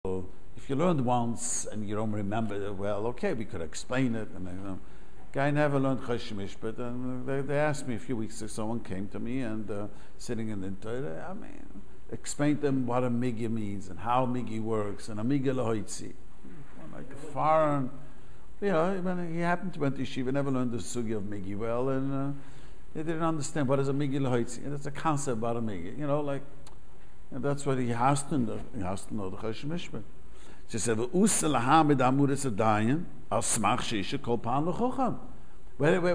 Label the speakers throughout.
Speaker 1: So if you learned once and you don't remember it well, okay, we could explain it. And guy never learned Choshen Mishpat, and they asked me a few weeks ago. Someone came to me and sitting in the Torah, explained to them what a migi means and how migi works and a migi lahoitzi, like a foreign. When he happened to went to yeshiva, never learned the sugi of migi well, and they didn't understand what is a migi lahoitzi. And it's a concept about a migi, and that's what he has to know. He has to know the Choshen Mishpat. She said,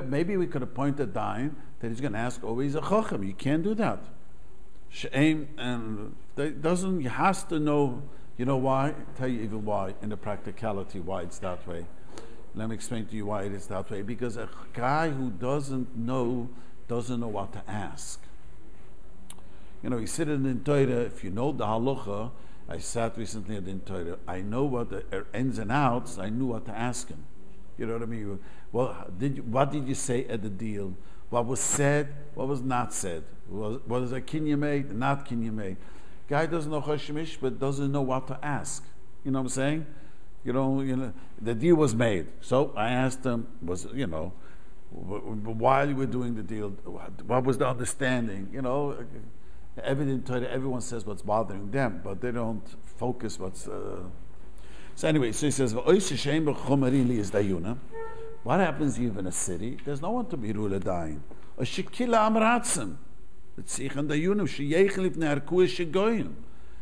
Speaker 1: maybe we could appoint a dayan that he's going to ask always a chacham. You can't do that. And he has to know, why? I'll tell you even why, in the practicality, why it's that way. Let me explain to you why it is that way. Because a guy who doesn't know what to ask. You sit in the Torah, if you know the halacha, I sat recently at the Torah, I know what the ins and outs, I knew what to ask him. You know what I mean? Well, what did you say at the deal? What was said, what was not said? What is a kinyan made, not kinyan made? Guy doesn't know Choshen Mishpat, but doesn't know what to ask. You know what I'm saying? The deal was made. So I asked him, while you were doing the deal, what was the understanding? Everyone says what's bothering them, but they don't focus what's. So anyway, so he says, what happens if in a city? There's no one to be rule dayin.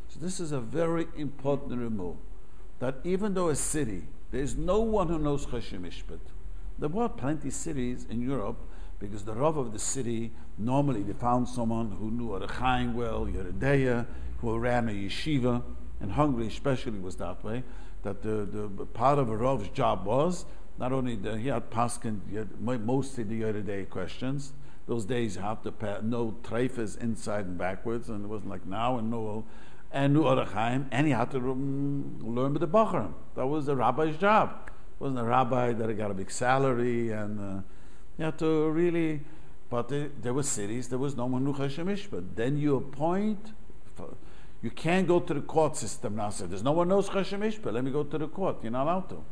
Speaker 1: So this is a very important remove. That even though a city, there's no one who knows Choshen Mishpat. There were plenty of cities in Europe, because the Rav of the city, normally they found someone who knew Arachaim well, Yeredeya, who ran a yeshiva, and Hungary especially was that way, that the part of a Rav's job was, not only he had Paskin, mostly the Yeredeya questions. Those days you have to know treifas inside and backwards, and it wasn't like now, and knew Arachaim, and he had to learn with the Bachram. That was the rabbi's job. It wasn't a rabbi that got a big salary, and you had to really, but there were cities, there was no one who Choshen Mishpat. Then you appoint, you can't go to the court system now. Say, there's no one knows Choshen Mishpat, let me go to the court. You're not allowed to.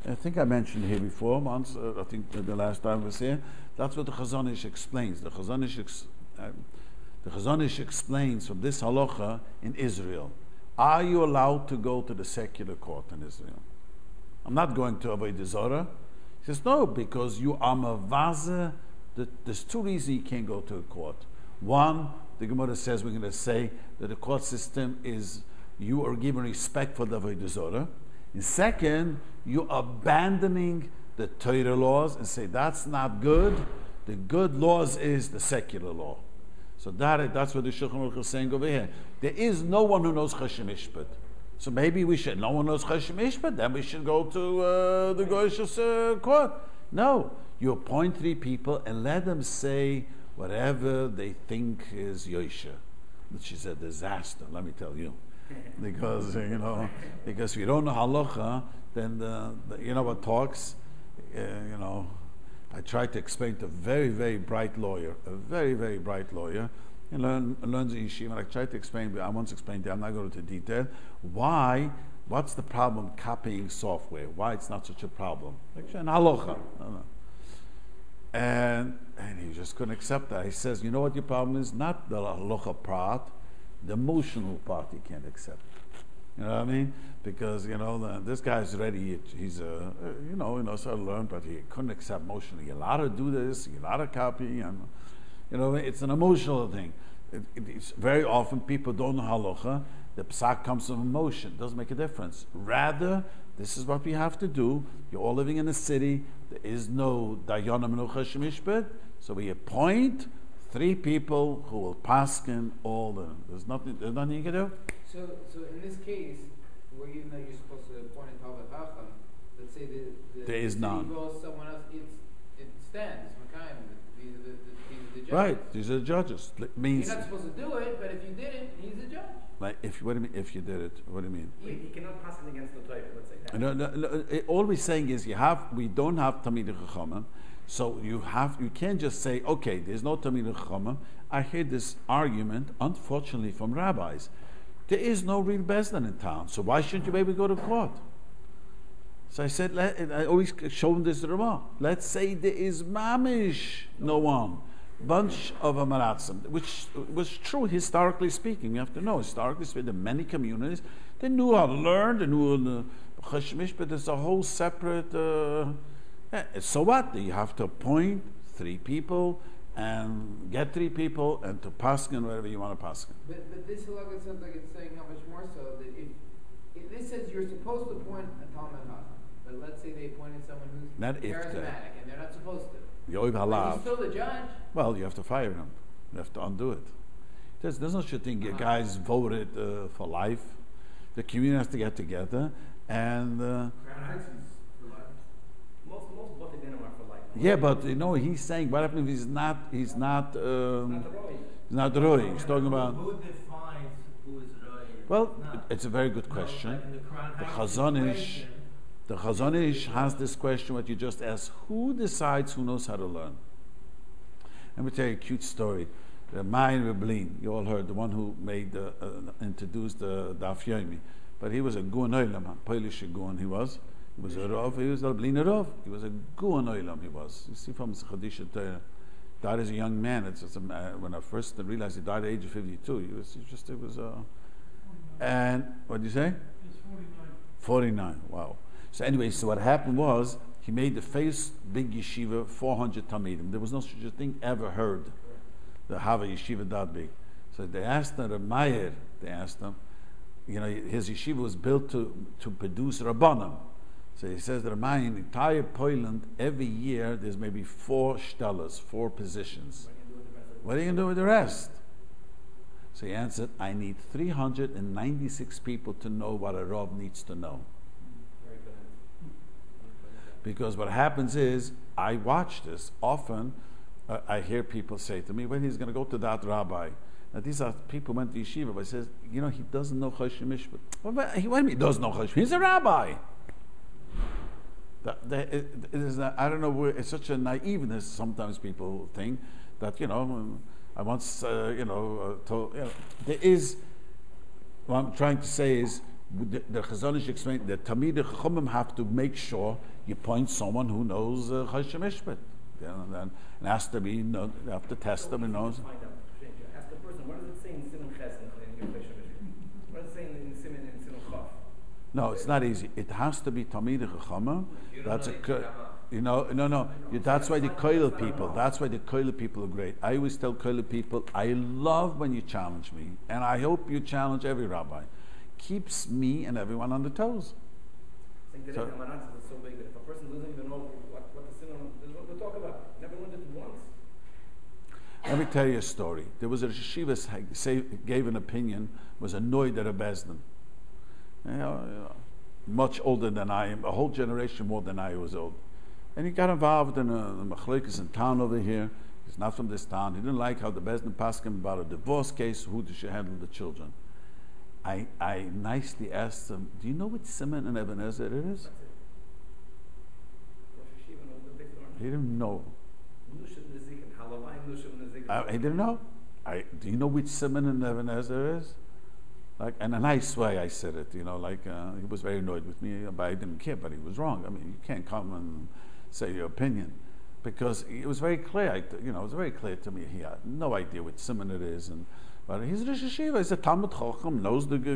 Speaker 1: I think I mentioned here before, once, I think the last time I was here, that's what the Chazon Ish explains. The Chazon Ish explains from this halacha in Israel. Are you allowed to go to the secular court in Israel? I'm not going to Avodah Zarah. He says, no, because you are mavaza. There's two reasons you can't go to a court. One, the Gemara says we're going to say that the court system is, you are giving respect for the Avodah Zarah. And second, you are abandoning the Torah laws and say that's not good. The good laws is the secular law. So that's what the Shulchan Aruch is saying over here. There is no one who knows Choshen Mishpat. So maybe we should, no one knows Choshen Mishpat, then we should go to the Goyish's court. No, you appoint 3 people and let them say whatever they think is Yosha, which is a disaster, let me tell you. Because, because if you don't know halacha, then what talks, I tried to explain to a very, very bright lawyer, and learns in yeshiva. And I tried to explain, I once explained to him, I'm not going into detail, what's the problem copying software? Why it's not such a problem? Actually, in halacha. And he just couldn't accept that. He says, you know what your problem is? Not the halacha part, the emotional part you can't accept. You know what I mean? Because, this guy's ready, he's he knows how to learn, but he couldn't accept emotionally. You're allowed to do this, you're allowed to copy, and, it's an emotional thing. It's very often people don't know halacha, the psak comes from emotion, it doesn't make a difference. Rather, this is what we have to do. You're all living in a city, there is no dayanim no Choshen Mishpat, so we appoint 3 people who will paskin all the. There's nothing you can do.
Speaker 2: So in this case, where even though you're supposed to appoint a Tauber Chacham, let's say
Speaker 1: there is none.
Speaker 2: Goes someone else, it stands. These are the judges.
Speaker 1: Right, these are the judges. Means
Speaker 2: you're not supposed to do it, but if you did it, he's a judge.
Speaker 1: Like what do you mean? If you did it, what do you mean?
Speaker 3: He cannot pass it against the Torah. Let's say that.
Speaker 1: No, all we're saying is we don't have Talmidei Chachamim. So you can't just say, okay, there's no Talmidei Chachamim. I hear this argument, unfortunately, from rabbis. There is no real Bezdin in town, so why shouldn't you be able to go to court? So I said, I always show him this Ramah. Let's say there is mamish, no one. Bunch of Amaratzim, which was true historically speaking. You have to know, historically speaking, in many communities, they knew how to learn, they knew Chashmish, but there's a whole separate. So what? You have to appoint 3 people and get 3 people and to paskin whatever you want to paskin.
Speaker 2: But this halacha sounds like it's saying how much more so that if this says you're supposed to appoint a Talmud Chacham, but let's say they appointed someone who's
Speaker 1: Not
Speaker 2: charismatic and they're not supposed to.
Speaker 1: Yoiv
Speaker 2: But
Speaker 1: halav.
Speaker 2: he's still the judge.
Speaker 1: Well, you have to fire him. You have to undo it. There's no such a thing. You guys voted for life. The community has to get together and.
Speaker 3: Most what they are for life.
Speaker 1: Yeah, but he's saying what happens if he's not
Speaker 3: Not the Roy.
Speaker 1: he's not Roy. He's talking about.
Speaker 4: Who defines who is Roy?
Speaker 1: Well, it's a very good question. The Chazon Ish has this question what you just asked. Who decides who knows how to learn? Let me tell you a cute story. The Mayin Reblin, you all heard, the one who introduced the Daf Yomi. But he was a Guan Olam, a Polish Guan he was. He was a Rav, he was a Blin Rav. He was a Guan Olam, he was. You see from Chadisha Torah. Died as a young man. When I first realized he died at the age of 52. And what did you say?
Speaker 4: He was
Speaker 1: 49, wow. So anyway, so what happened was, he made the first big yeshiva, 400 Talmidim. There was no such a thing ever heard, to have a yeshiva that big. So they asked the Mayer, his yeshiva was built to produce Rabbanim. So he says that in the entire Poland, every year, there's maybe 4 stellas, 4 positions. What are you going to do with the rest? So he answered, I need 396 people to know what a Rav needs to know. Because what happens is, I watch this often. I hear people say to me, "When he's going to go to that rabbi?" Now these are people who went to yeshiva, but he says, he doesn't know Choshen Mishpat. What do you mean he doesn't know Choshen? He's a rabbi. I don't know. It's such a naiveness. Sometimes people think that I once told. There is. What I'm trying to say is, the Chazon Ish explained that Tamid Chachomim have to make sure you point someone who knows Choshen Mishpat. And it has to be, you have to test them and knows.
Speaker 3: Ask the person, what does it say in Simon Ches in Choshen Mishpat? What does it say in Simon and Simon Chaf?
Speaker 1: No, it's not easy. It has to be Tamid Chachomim. That's that's why the Koil people. That's why the Koil people are great. I always tell Koil people, I love when you challenge me, and I hope you challenge every rabbi. Keeps me and everyone on the toes.
Speaker 3: I think the Amaranth is so big that if a person doesn't even know what the sin is, what to talk about. Never learned it once.
Speaker 1: Let me tell you a story. There was a yeshiva gave an opinion, was annoyed at a bezdin. Much older than I am, a whole generation more than I was old. And he got involved in a machlekes in town over here. He's not from this town. He didn't like how the bezdin passed him about a divorce case, who should handle the children. I nicely asked him, do you know which Simon and Ebenezer it is? He didn't know. He didn't know. Do you know which Simon and Ebenezer is? Like, in a nice way I said it, he was very annoyed with me, but I didn't care, but he was wrong. I mean, you can't come and say your opinion. Because it was very clear, it was very clear to me, he had no idea which Simon it is, but he's a Rosh Yeshiva, he's a Talmud Chacham, knows Talmud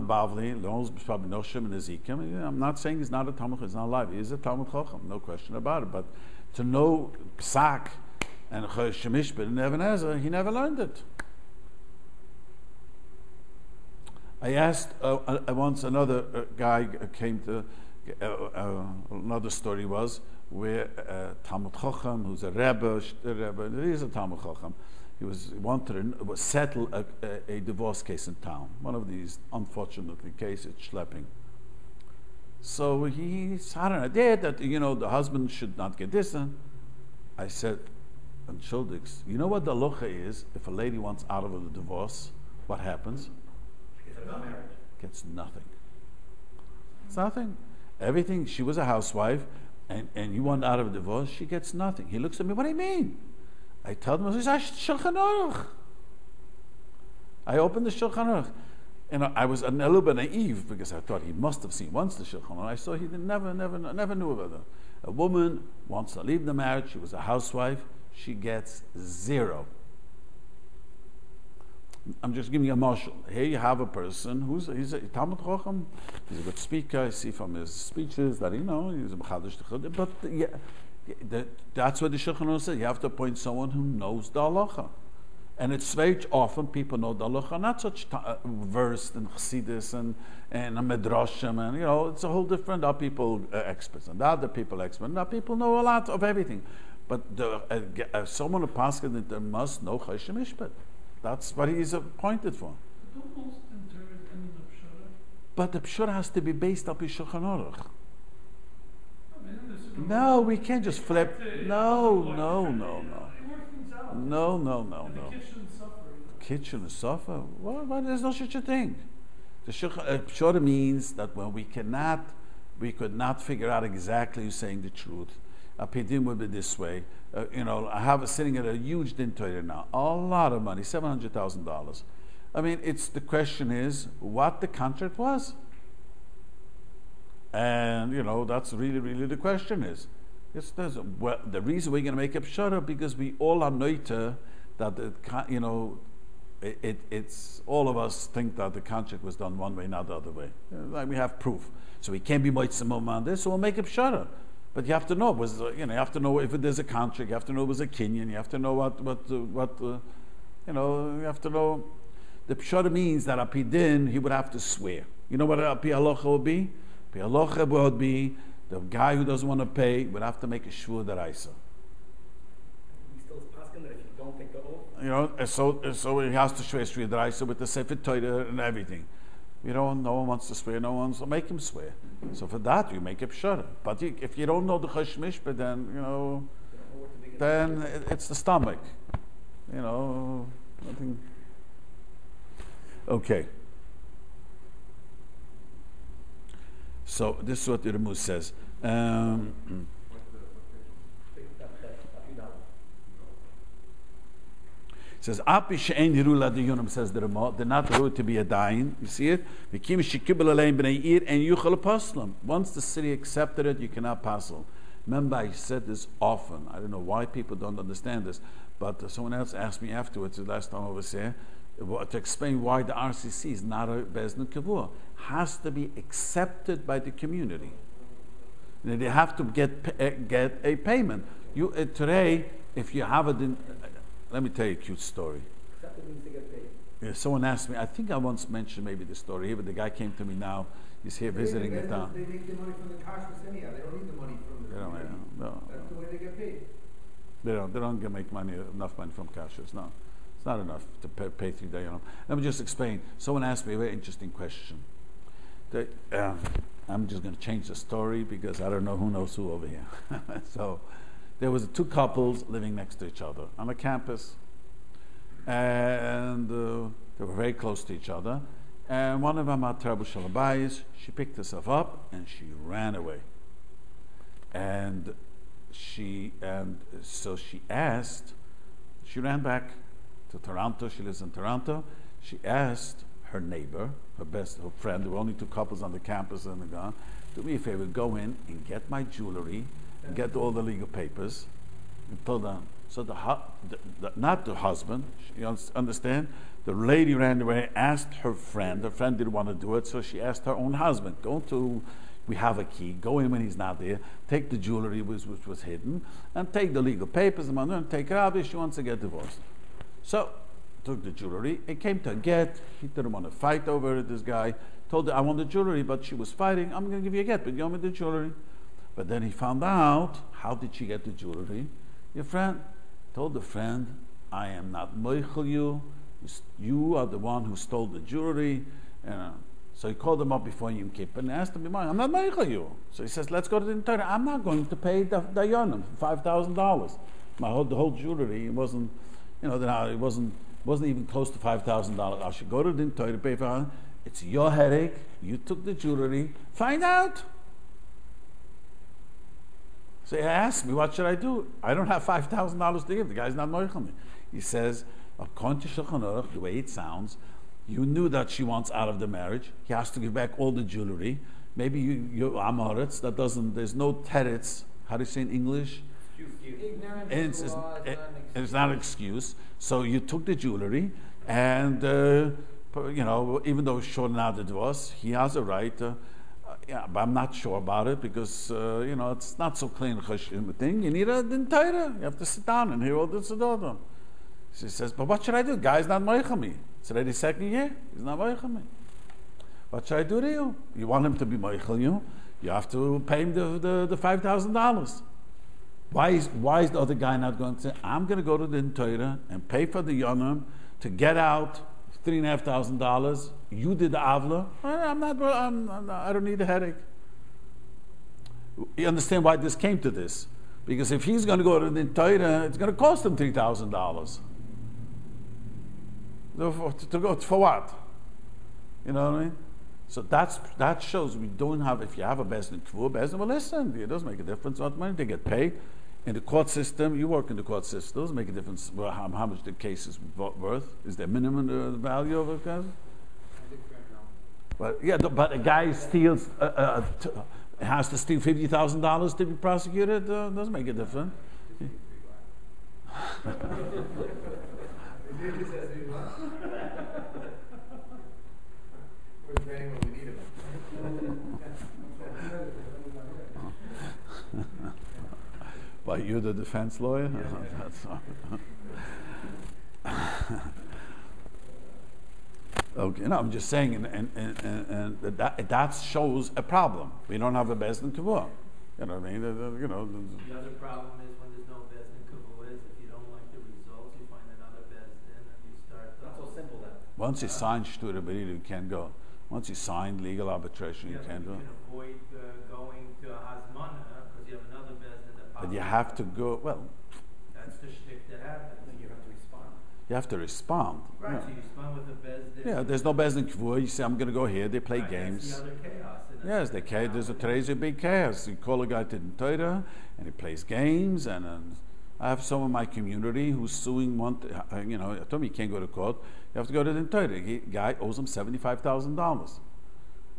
Speaker 1: Bavli, knows probably Noshim and Ezekiel. I'm not saying he's not a Talmud, he's not alive, he's a Talmud Chacham, no question about it. But to know Psak and Choshen Mishpat and Ebenezer, he never learned it. I asked once another guy came to, another story was where Talmud Chacham, who's a Rebbe, he's a Talmud Chacham. He wanted to settle a divorce case in town. One of these, unfortunately, cases, schlepping. So he had an idea that, the husband should not get this. And I said, and Shuldix, you know what the halacha is? If a lady wants out of a divorce, what happens? Gets nothing. It's nothing. Everything, she was a housewife, and you want out of a divorce, she gets nothing. He looks at me, what do you mean? I tell him, he says, Shulchan Aruch. I opened the Shulchan Aruch. And I was a little bit naive because I thought he must have seen once the Shulchan Aruch. I saw he never knew about it. A woman wants to leave the marriage. She was a housewife. She gets 0. I'm just giving you a marshal. Here you have a person he's a Talmud Chacham. He's a good speaker. I see from his speeches that he's a Mechadish. But that's what the Shulchan Aruch says. You have to appoint someone who knows the halacha. And it's very often people know the halacha, not such versed in Chassidus and a Midrashim, and it's a whole different. Are people experts, and the other people experts. Now people know a lot of everything, but someone who passes that they must know Choshen Mishpat. That's what he's appointed for. But the pshara has to be based up in Shulchan Aruch. No, we can't just flip. No. Kitchen is suffer. Well, there's no such a thing. The pshara means that when we could not figure out exactly who's saying the truth. A pidim would be this way. I have sitting at a huge din Torah now, a lot of money, $700,000. I mean, the question is what the contract was, and that's really the question is. The reason we're going to make a pshara because we all are noita that it's all of us think that the contract was done one way, not the other way. Like we have proof, so we can't be moitzim on this. So we'll make a pshara. But you have to know you have to know if there's a contract. You have to know it was a kinyan. You have to know you have to know. The pshara means that apidin he would have to swear. You know what api halacha would be? Api halacha would be the guy who doesn't want to pay would have to make a shvur deraisa.
Speaker 3: He still is asking that if you don't take the oath.
Speaker 1: So he has to swear shvur deraisa with the sefer Torah and everything. No one wants to swear. No one, so make him swear. So for that you make a pshara. But if you don't know the Choshen Mishpat, then it's the stomach. Nothing. Okay. So this is what the Ramuz says. It says, "Api she'en hiru ladiyunim," says the Ramah. They're not rude to be a dayan. You see it? V'kim shekibel aleim b'nei ir and yuchal apostlam. Once the city accepted it, you cannot passel. Remember, I said this often. I don't know why people don't understand this, but someone else asked me afterwards, the last time I was here, to explain why the RCC is not a bezdin kavua. Has to be accepted by the community. They have to get a payment. Today, if you have it in. Let me tell you a cute story.
Speaker 3: Accepted means to get paid.
Speaker 1: Yeah, someone asked me, I think I once mentioned maybe the story here, but the guy came to me now. He's here visiting the town.
Speaker 2: They make the money from the kashrus anyhow. They don't need the money from the community.
Speaker 1: No.
Speaker 2: That's the way they get paid.
Speaker 1: They don't make enough money from kashrus. No, it's not enough to pay through the. Let me just explain. Someone asked me a very interesting question. I'm just going to change the story because I don't know who knows who over here. So. There was 2 couples living next to each other on a campus, and they were very close to each other. And one of them had terrible shalabayis. She picked herself up and she ran away. And so she ran back to Toronto. She lives in Toronto. She asked her neighbor, her friend. There were only 2 couples on the campus, and do me a favor, go in and get my jewelry. And get all the legal papers and told them. So not the husband, you understand? The lady ran away, asked her friend didn't want to do it, so she asked her own husband, we have a key, go in when he's not there, take the jewelry which was hidden, and take the legal papers and take her out if she wants to get divorced. So, took the jewelry, it came to a get, he didn't want to fight over it, this guy, told her, I want the jewelry, but she was fighting, I'm going to give you a get, but give me the jewelry. But then he found out, how did she get the jewelry? Your friend told the friend, I am not moichel you. You are the one who stole the jewelry. So he called him up before Yom Kippur and asked him, I'm not moichel you. So he says, let's go to the Torah. I'm not going to pay the Dayanim $5,000. The whole jewelry wasn't, it wasn't even close to $5,000. I should go to the Torah to pay for it. It's your headache. You took the jewelry. Find out. So he asked me, what should I do? I don't have $5,000 to give. The guy's not moichel me. He says, according to Shulchan Aruch, the way it sounds, You knew that she wants out of the marriage. He has to give back all the jewelry. Maybe you're Amoritz. That doesn't. There's no teretz. How do you say in English?
Speaker 2: Ignorance of the law is not an excuse.
Speaker 1: It's not an excuse. So you took the jewelry, and even though short now the divorce, he has a right. But I'm not sure about it because it's not so clean thing. You need a din Torah. You have to sit down and hear all this and She says, but what should I do? Guy's not moicha me. It's already second year. He's not moicha me. What should I do to you? You want him to be moichel you? You have to pay him the $5,000. Why is the other guy not going to say, I'm going to go to the Torah and pay for the yonam to get out $3,500? You did the avla. I don't need a headache. You understand why this came to this? Because if he's going to go to the Torah, it's going to cost him $3,000. To go for what? You know what I mean? So that shows we don't have. If you have a bezdin kvur, bezdin will listen. It doesn't make a difference what money they get paid. In the court system, you work in the court system. It doesn't make a difference how much the case is worth. Is there minimum the value of a case? But a guy steals has to steal $50,000 to be prosecuted. Doesn't make a difference.
Speaker 2: We're training when we need him.
Speaker 1: Why, you're the defense lawyer? Okay, no, I'm just saying, and that shows a problem. We don't have a bezdin kavua. You know what I mean?
Speaker 4: The other problem is when there's no bezdin kavua is if you don't like the results, you find another bezdin and you start.
Speaker 3: Not so simple then.
Speaker 1: Once you sign shtura berida, you can't go. Once you sign legal arbitration, you can't go.
Speaker 4: You can avoid going to a hazmana because you have another bezdin that.
Speaker 1: But you have to go. Well,
Speaker 4: that's the shtick that happens.
Speaker 3: You have to respond.
Speaker 1: you have to respond.
Speaker 4: Right.
Speaker 1: Yeah.
Speaker 4: So you respond with a bezdin.
Speaker 1: Yeah, there's no bezdin kavua. You say, I'm going to go here. They play games.
Speaker 4: That's the other chaos.
Speaker 1: Yes, there's a big chaos. You call a guy to the Torah, and he plays games, and I have some of my community who's suing one. I told me you can't go to court. You have to go to the Torah. The guy owes him $75,000,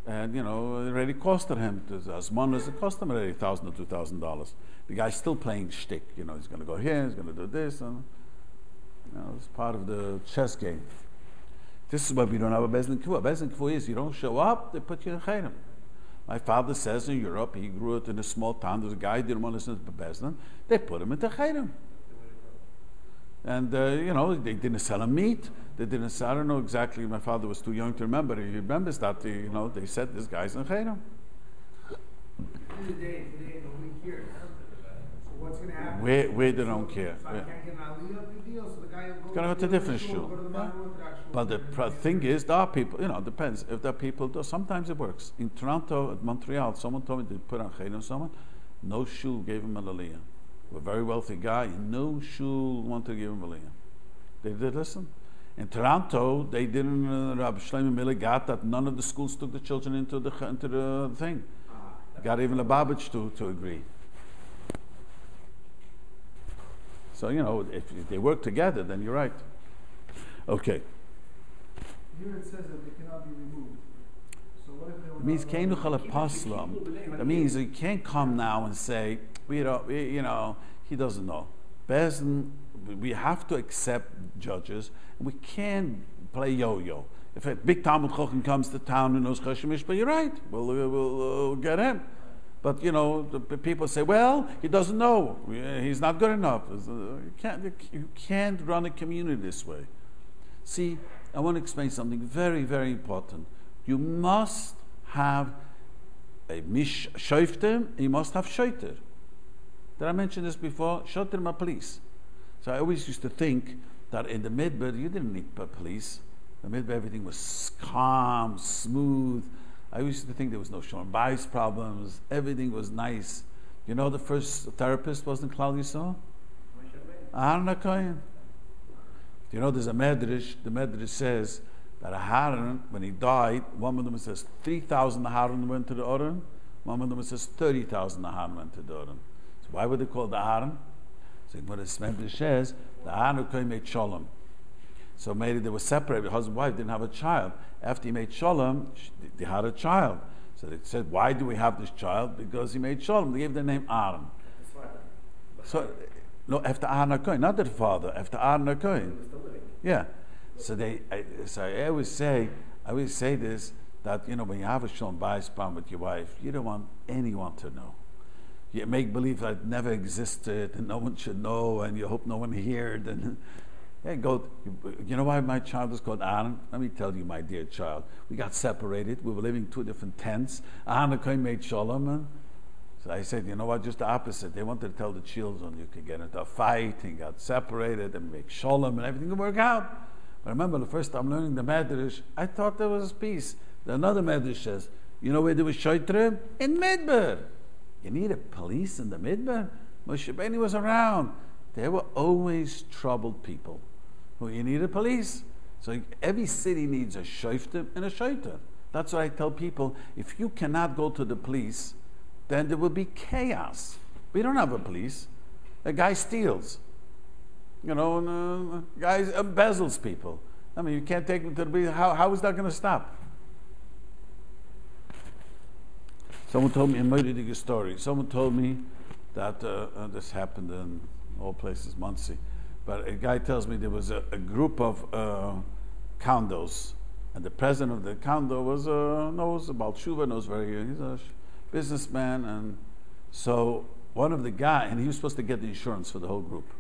Speaker 1: and it already costed him. As one as it cost him already $1,000 or $2,000. The guy's still playing shtick. He's going to go here. He's going to do this, and it's part of the chess game. This is why we don't have a bezdin kavua. Bezdin kavua is you don't show up, they put you in chayrim. My father says in Europe, he grew up in a small town. There's a guy who didn't want to listen to bezdin. They put him into chayrim. And, they didn't sell him meat. They didn't sell, I don't know exactly, my father was too young to remember. He remembers that, they said this guy's in chayrim.
Speaker 2: Today, nobody cares. So what's going to happen?
Speaker 1: Where they don't care.
Speaker 2: So I can't get an aliyah, big deal. So the guy will
Speaker 1: Gonna go to a different shul.
Speaker 2: go to the modern Orthodox shul.
Speaker 1: But the thing is, there are people, it depends. If there are people, sometimes it works. In Toronto, at Montreal, someone told me they put on chayrim someone, no shul gave him an aliyah. A very wealthy guy, no shul wanted to give him aliyah. They did listen. In Toronto, they didn't, Rabbi Shlomo Miller got that none of the schools took the children into the thing. Got even the Lubavitch to agree. So, if they work together, then you're right. Okay.
Speaker 2: Here it says that they cannot be removed. So what if they were
Speaker 1: It means keinu chalapaslam. That means you can't come now and say, he doesn't know. Bezdin, we have to accept judges, and we can't play yo-yo. If a big Talmud Chochem comes to town and knows Chashemish, but you're right, we'll get him. But the people say, well, he doesn't know. He's not good enough. You can't run a community this way. See, I want to explain something very, very important. You must have a mish shoifter, you must have shoiter. Did I mention this before? Shoiter ma police. So I always used to think that in the midbar you didn't need police. The midbar everything was calm, smooth. I used to think there was no Shalom Bayis problems. Everything was nice. The first therapist wasn't Klal Yisrael? Aaron HaKohen. There's a medrash. The medrash says that Aaron, when he died, one of them says 3,000 Aaron went to the Oren. One of them says 30,000 Aaron went to the Oren. So why would they call the Aaron? So what the medrash says, the Aaron HaKohen made Shalom. So maybe they were separated. Husband and wife didn't have a child. After he made shalom, they had a child. So they said, why do we have this child? Because he made shalom. They gave the name Aaron. So, no, after Aaron HaKohen, not the father, after Aaron HaKohen. Yeah. So I always say this, that, when you have a shalom bayis problem with your wife, you don't want anyone to know. You make believe that it never existed and no one should know, and you hope no one heard. And you know why my child is called Aaron? Let me tell you, my dear child. We got separated. We were living in 2 different tents. Aaron HaKohen made shalom. And so I said, you know what? Just the opposite. They wanted to tell the children you could get into a fight and got separated and make shalom and everything would work out. But I remember the first time learning the Medrash, I thought there was peace. Another Medrash says, you know where there was Shoitrim? In Midbar. You need a police in the Midbar? Moshe Rabbeinu was around. There were always troubled people. Well, you need a police. So every city needs a shoftim and a shoiter. That's what I tell people. If you cannot go to the police, then there will be chaos. We don't have a police. A guy steals. Guy embezzles people. I mean, you can't take them to the police. How is that going to stop? Someone told me a Moediger story. Someone told me that this happened in all places, Muncie. But a guy tells me there was a group of condos, and the president of the condo knows about Shuva, he's a businessman, and so one of the guy, and he was supposed to get the insurance for the whole group,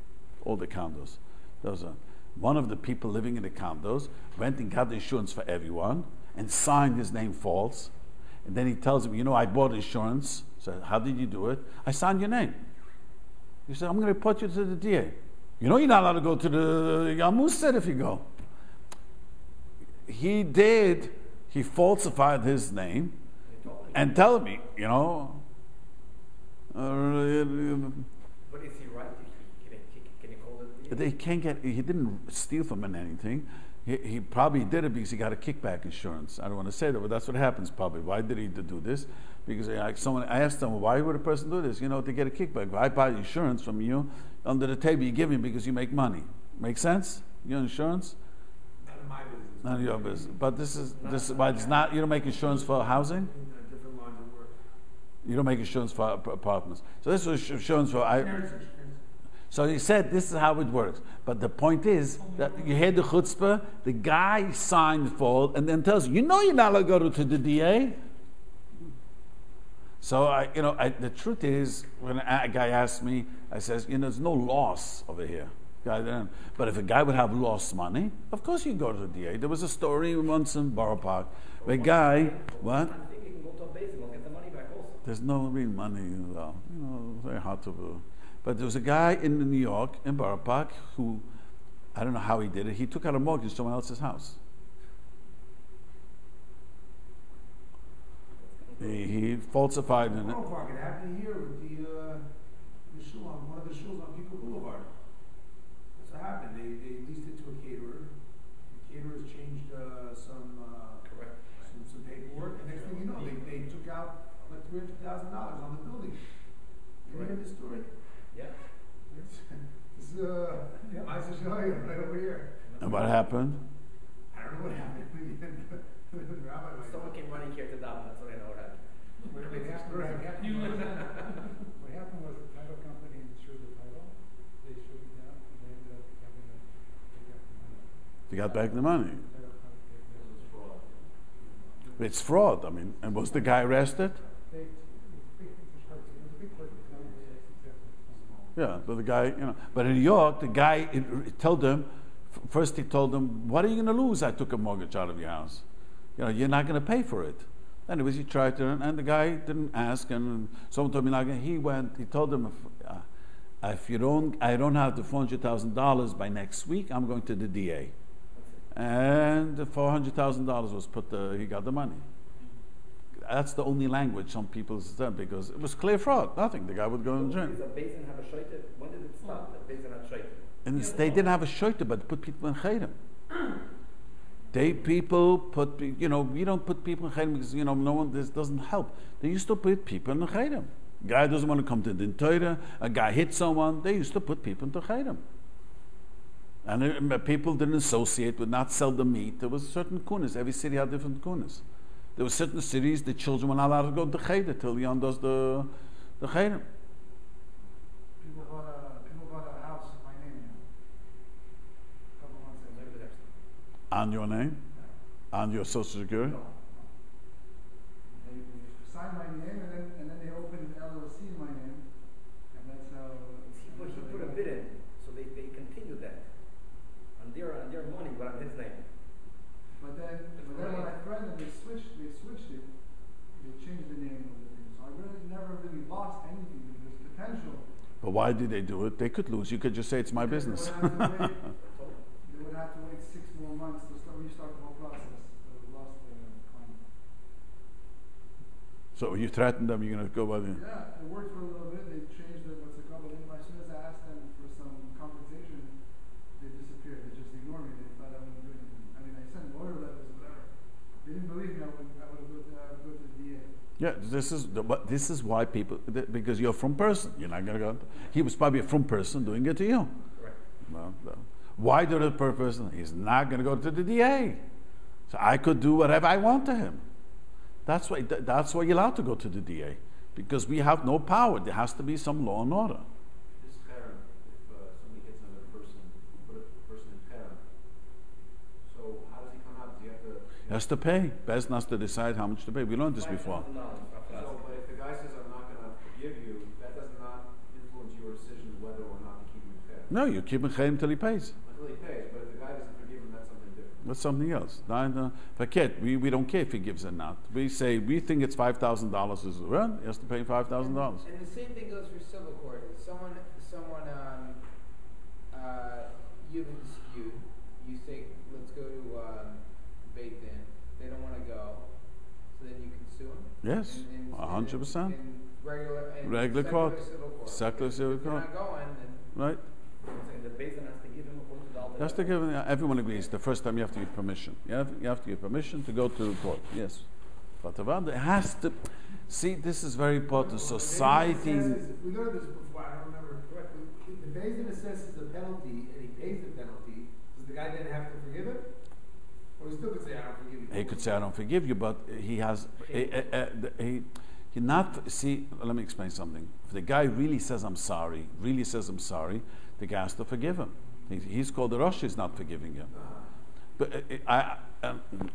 Speaker 1: all the condos. One of the people living in the condos went and got the insurance for everyone and signed his name false. And then he tells him, I bought insurance. So how did you do it? I signed your name. He said, I'm going to report you to the DA. You're not allowed to go to the Yamuset if you go. He falsified his name and tell me,
Speaker 3: But is he right? Can he call the DA?
Speaker 1: He didn't steal from him anything. He probably did it because he got a kickback insurance. I don't want to say that, but that's what happens probably. Why did he do this? Because I asked them, why would a person do this? To get a kickback. If I buy insurance from you, under the table you give me because you make money. Make sense? Your insurance?
Speaker 3: Not in my business.
Speaker 1: None of your business. But this is why it's not. You don't make insurance for housing.
Speaker 3: Different lines of work.
Speaker 1: You don't make insurance for apartments. So this was insurance for. So he said, this is how it works. But the point is that you hear the chutzpah, the guy signed for, and then tells you, you're not allowed to go to the DA. So the truth is, when a guy asked me, I says, there's no loss over here. But if a guy would have lost money, of course you go to the DA. There was a story once in Borough Park. The guy, what?
Speaker 3: I think you can go to a base and get the money back also.
Speaker 1: There's no real money, very hard to do. But there was a guy in New York, in Borough Park, who, I don't know how he did it, he took out a mortgage to someone else's house. He falsified in it.
Speaker 5: Borough Park, it happened here with the shul on one of the shuls on Pico Boulevard. That's what happened. They leased it to a caterer. The caterers changed some paperwork, and next thing you know, they took out like $300,000 on the building. You heard this story?
Speaker 3: Yeah.
Speaker 5: I should show you right over here.
Speaker 1: And what happened?
Speaker 5: I don't know what happened.
Speaker 3: Someone came running here to Dublin, that's what I know what happened.
Speaker 6: What happened was the title company insured the title. They showed it down, and they ended up having to take out the money.
Speaker 1: They got back the money. It's fraud. I mean, and was the guy arrested? Yeah, but the guy, But in New York, the guy told them, first he told them, what are you going to lose? I took a mortgage out of your house. You're not going to pay for it. Anyways, he tried to, and the guy didn't ask, and someone told me not. He told them, if I don't have the $400,000 by next week, I'm going to the DA. And the $400,000 was he got the money. That's the only language some people said, because it was clear fraud. Nothing. The guy would go in jail.
Speaker 3: Does a basin have a shoiter? When did it stop? The basin had shoiter.
Speaker 1: And they didn't have a shoiter, but put people in chayrim. People put, you don't put people in chayrim because, no one, this doesn't help. They used to put people in the chayrim. Guy doesn't want to come to the Torah, a guy hit someone, they used to put people into chayrim. And people didn't associate, would not sell the meat. There was certain kunas. Every city had different kunas. There were certain cities the children were not allowed to go to cheder till Yon does the cheder.
Speaker 5: People bought a house in my name, a couple months ago.
Speaker 1: On your name? On your social security?
Speaker 5: No. They signed my name and then they opened LLC in my name, and that's how.
Speaker 3: But he put a bid in, so they continued that on their money, but on his name.
Speaker 5: But then when I threatened them, they switched it. They changed the name of the thing. So I really never really lost anything. There's potential.
Speaker 1: But why did they do it? They could lose. You could just say it's my business.
Speaker 5: They would have to wait 6 more months to restart the whole process. They would have lost the claim.
Speaker 1: So you threatened them, you're going to go by the...
Speaker 5: Yeah, it worked for a little bit. They changed it, what's it called? But as soon as I asked them for some compensation, they disappeared. They just ignored me. They thought I wouldn't do anything. I mean, I sent lawyer letters, whatever. They didn't believe me. I would go to the DA.
Speaker 1: Yeah, this is why people, because you're from person. You're not going to go. He was probably a from person doing it to you.
Speaker 3: Right.
Speaker 1: No. Why do it per person? He's not going to go to the DA. So I could do whatever I want to him. That's why you're allowed to go to the DA, because we have no power. There has to be some law and order.
Speaker 7: This parent, if somebody hits another person, put a person in parent. So how does he come out? Does he have to?
Speaker 1: He has to pay. Bezdin has to decide how much to pay. We learned this before.
Speaker 7: So, but if the guy says, "I'm not going to forgive you," that does not influence your decision whether or not to keep him in parent.
Speaker 1: No, you keep him chayim till he pays.
Speaker 7: Until he pays, but if the guy doesn't forgive him, that's something different.
Speaker 1: That's something else. We don't care if he gives or not. We say we think it's $5,000. Well, he has to pay $5,000.
Speaker 2: And the same thing goes for civil court. If someone you have a dispute, you say, let's go to Beit Din. They don't want to go, so then you can sue them.
Speaker 1: Yes, 100%.
Speaker 2: In
Speaker 1: Regular court,
Speaker 2: civil court.
Speaker 1: secular civil
Speaker 2: If they're
Speaker 1: court,
Speaker 2: not going, then
Speaker 1: right?
Speaker 3: The basin has to give him according to the Alter
Speaker 1: Has to give. Everyone agrees. The first time you have to give permission. You have to give permission to go to court. Yes, but it has to. See, this is very important. Society.
Speaker 5: If we learned this before, I don't remember correctly. If the Beis Din assesses a penalty and he pays the penalty, does the guy then have to forgive it? Or he still could say, I don't forgive you?
Speaker 1: He could say, I don't forgive you, but he has. He not. See, let me explain something. If the guy really says, I'm sorry, the guy has to forgive him. He's called the Rosh, is not forgiving him. But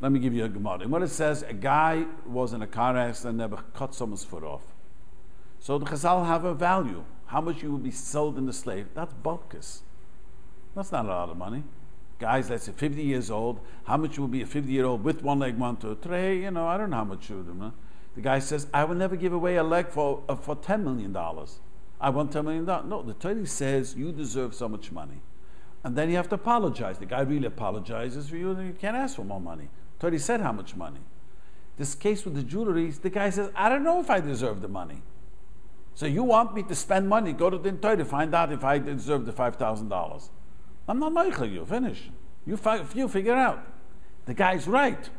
Speaker 1: let me give you a Gemara. And what it says, a guy was in a car accident and never cut someone's foot off. So the Chazal have a value. How much you will be sold in the slave? That's bulkus. That's not a lot of money. Guys, let's say 50 years old. How much will be a 50-year-old with one leg, one to a tray? I don't know how much you would do. The guy says, I will never give away a leg for $10 million. I want $10 million. No, the Torah says you deserve so much money. And then you have to apologize. The guy really apologizes for you, and you can't ask for more money. Torah said how much money. This case with the jewelry, the guy says, I don't know if I deserve the money. So you want me to spend money, go to the Torah to find out if I deserve the $5,000. I'm not meichel you, finish. You figure out. The guy's right.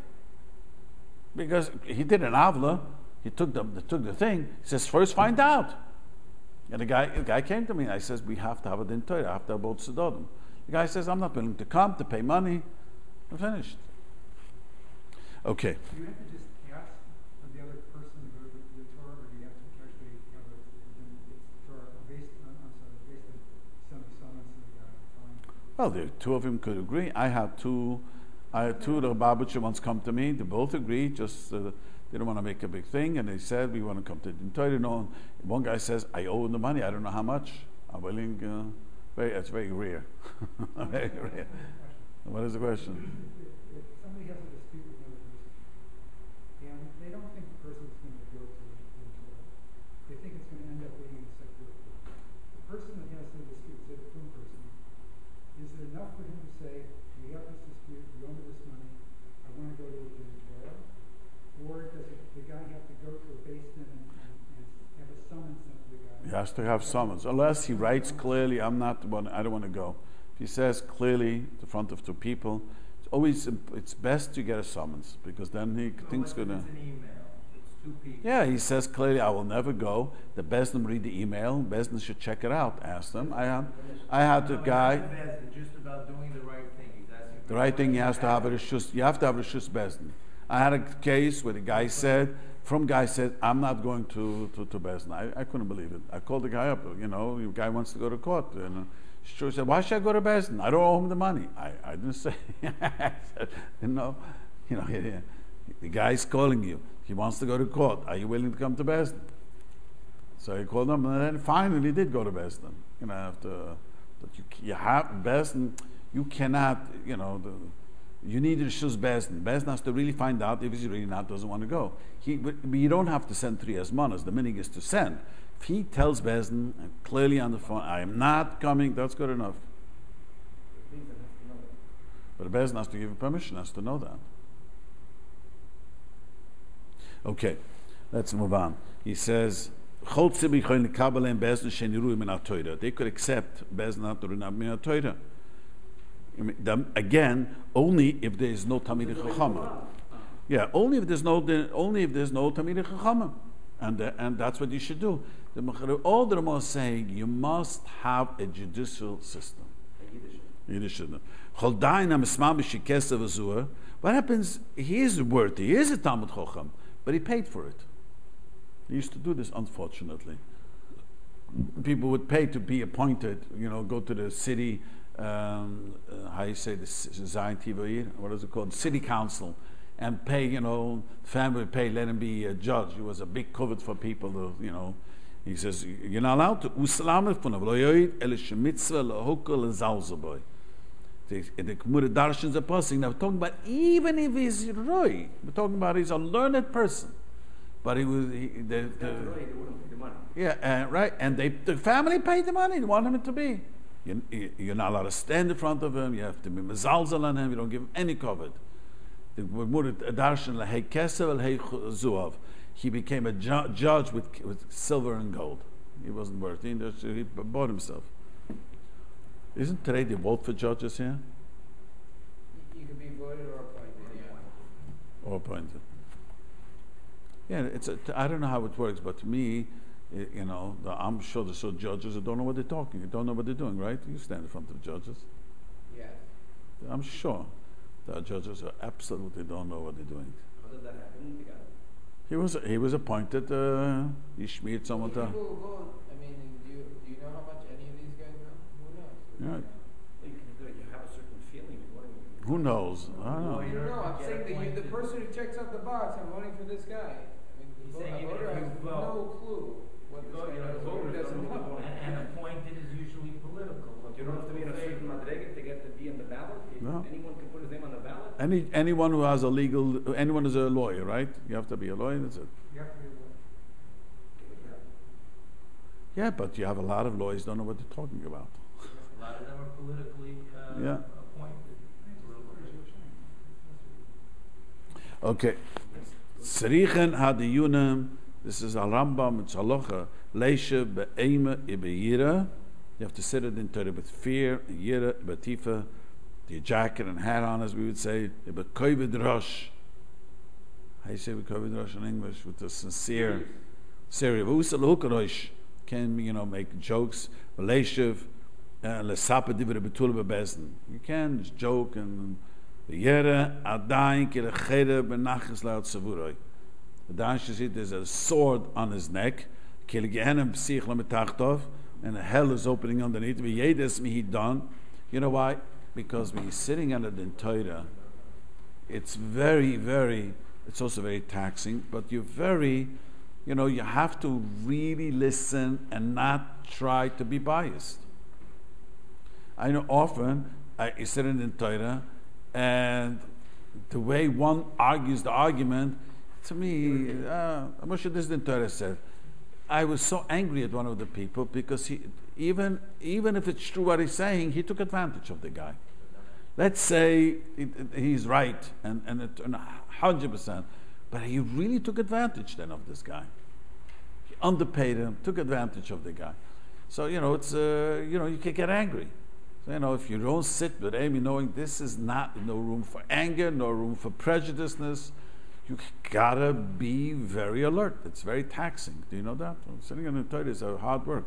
Speaker 1: Because he did an avla, he took the thing, he says, first find out. And the guy came to me and I says, we have to have a din Torah, I have to have both sedodim. The guy says, I'm not willing to come, to pay money. I'm finished. Okay.
Speaker 6: Do you have to just ask the other person to go to the Torah, or do you have to actually have a Torah based on some summons and
Speaker 1: Well, the two of them could agree. I had two the Lubavitcher ones come to me. They both agreed, just they don't want to make a big thing, and they said, we want to come to the Torah. No, one guy says, I owe him the money, I don't know how much. I'm willing, it's very rare. Very rare. What is the question?
Speaker 6: if somebody has a dispute with another person, and they don't think the person's going to go to the Torah, they think it's going to end up being a secular court. The person that has the dispute, say the Frum person, is it enough for him to say, we have this dispute, we owe me this money, I want to go to the Torah? Or does the guy have to go to a Beis Din and have a summons sent to the guy?
Speaker 1: He has to have summons, unless he writes clearly, I don't want to go. If he says clearly in front of two people, it's best to get a summons, because then he thinks
Speaker 4: It's
Speaker 1: gonna.
Speaker 4: an email. It's two people.
Speaker 1: Yeah, he says clearly, I will never go. The Bezdin read the email. Bezdin should check it out. Ask them. I had a guy.
Speaker 4: It's just about doing
Speaker 1: The right thing, you have to have a reshus bezdin. I had a case where the guy said, I'm not going to bezdin. I couldn't believe it. I called the guy up, the guy wants to go to court. He said, why should I go to bezdin? I don't owe him the money. I didn't say, I said, the guy's calling you. He wants to go to court. Are you willing to come to bezdin? So he called him, and then finally he did go to bezdin. But you have bezdin. You cannot, you need to choose Bezdin. Bezdin has to really find out if he's really doesn't want to go. But you don't have to send 3 asmanas. The minig is to send. If he tells Bezdin clearly on the phone, I am not coming, that's good enough. But the Bezdin has to give you permission, has to know that. Okay, let's move on. He says, they could accept Bezdin not to read min Torah. Again, only if there is no Tamid Chachama. Yeah, only if there's no Tamid Chachama, and that's what you should do. All the Rama is saying you must have a judicial system. Yiddish. What happens? He is worthy. He is a Talmud Chacham, but he paid for it. He used to do this, unfortunately. People would pay to be appointed. Go to the city. How you say this? Zion TV? What is it called? City council, and pay. Family would pay. Let him be a judge. He was a big covet for people. He says you're not allowed to. The Gemara Darshans are passing. Now we're talking about even if he's roy. We're talking about he's a learned person, but he was right. And the family paid the money. They want him to be. You're not allowed to stand in front of him. You have to be mezalzel on him. You don't give him any covet. The Gemara Darshan lahei kesev lahei zuav. He became a judge with silver and gold. He wasn't worthy. He bought himself. Isn't today the vote for judges here?
Speaker 2: You can be voted or appointed. Yeah.
Speaker 1: Or appointed. Yeah, I don't know how it works, but to me, I'm sure there's so judges that don't know what they're talking. You don't know what they're doing, right? You stand in front of the judges.
Speaker 2: Yes.
Speaker 1: I'm sure the judges absolutely don't know what they're doing.
Speaker 3: How did that happen?
Speaker 1: He was appointed. He schmiert someone to.
Speaker 2: People who go. I mean, do you know how much any of these guys know? Who knows?
Speaker 1: Yeah.
Speaker 3: You have a certain feeling.
Speaker 1: Who knows? I don't know.
Speaker 2: You don't know. I'm saying the person who checks out the box, I'm voting for this guy.
Speaker 4: He's
Speaker 2: A
Speaker 4: saying
Speaker 2: voter
Speaker 4: even if
Speaker 2: has
Speaker 4: you vote,
Speaker 2: no clue what this guy knows.
Speaker 3: vote,
Speaker 2: Doesn't
Speaker 3: you don't
Speaker 2: know.
Speaker 3: vote.
Speaker 4: and appointed is usually political.
Speaker 3: You don't have to be in a certain madrega to get to be in the ballot.
Speaker 1: No.
Speaker 3: Anyone can put his name on the ballot.
Speaker 1: Anyone who has anyone is a lawyer, right? You have to be a lawyer. That's it.
Speaker 6: You have to be
Speaker 1: Yeah, but you have a lot of lawyers don't know what they're talking about.
Speaker 4: A lot of them are politically
Speaker 1: Yeah.
Speaker 4: appointed.
Speaker 1: Okay. Tzrichen hadiyunim. This is Al Rambam. It's Halacha. Leisha be'ema ibeyira. You have to sit it in Torah with fear, yira, batifa, the jacket and hat on, as we would say. Be'kovid rosh. How do you say be'kovid rosh in English? With the sincere. V'usa l'hukarosh. Can make jokes. Leishiv. Lesapa divre betul bebezdin. You can just joke and yira adayin kilechere benachis laut savuroi. The Dash is there's a sword on his neck. And the hell is opening underneath. You know why? Because when you're sitting under the Torah, it's very, very, it's also very taxing, but you're very, you have to really listen and not try to be biased. I know often you sit in the Torah, and the way one argues the argument, to me, Moshe, this the Torah said. I was so angry at one of the people because he, even if it's true what he's saying, he took advantage of the guy. Let's say he's right and 100%, but he really took advantage then of this guy. He underpaid him, took advantage of the guy. So it's you can get angry. So if you don't sit with Amy knowing this is no room for anger, no room for prejudiceness. You gotta be very alert. It's very taxing. Do you know that? Sitting in the Torah is hard work.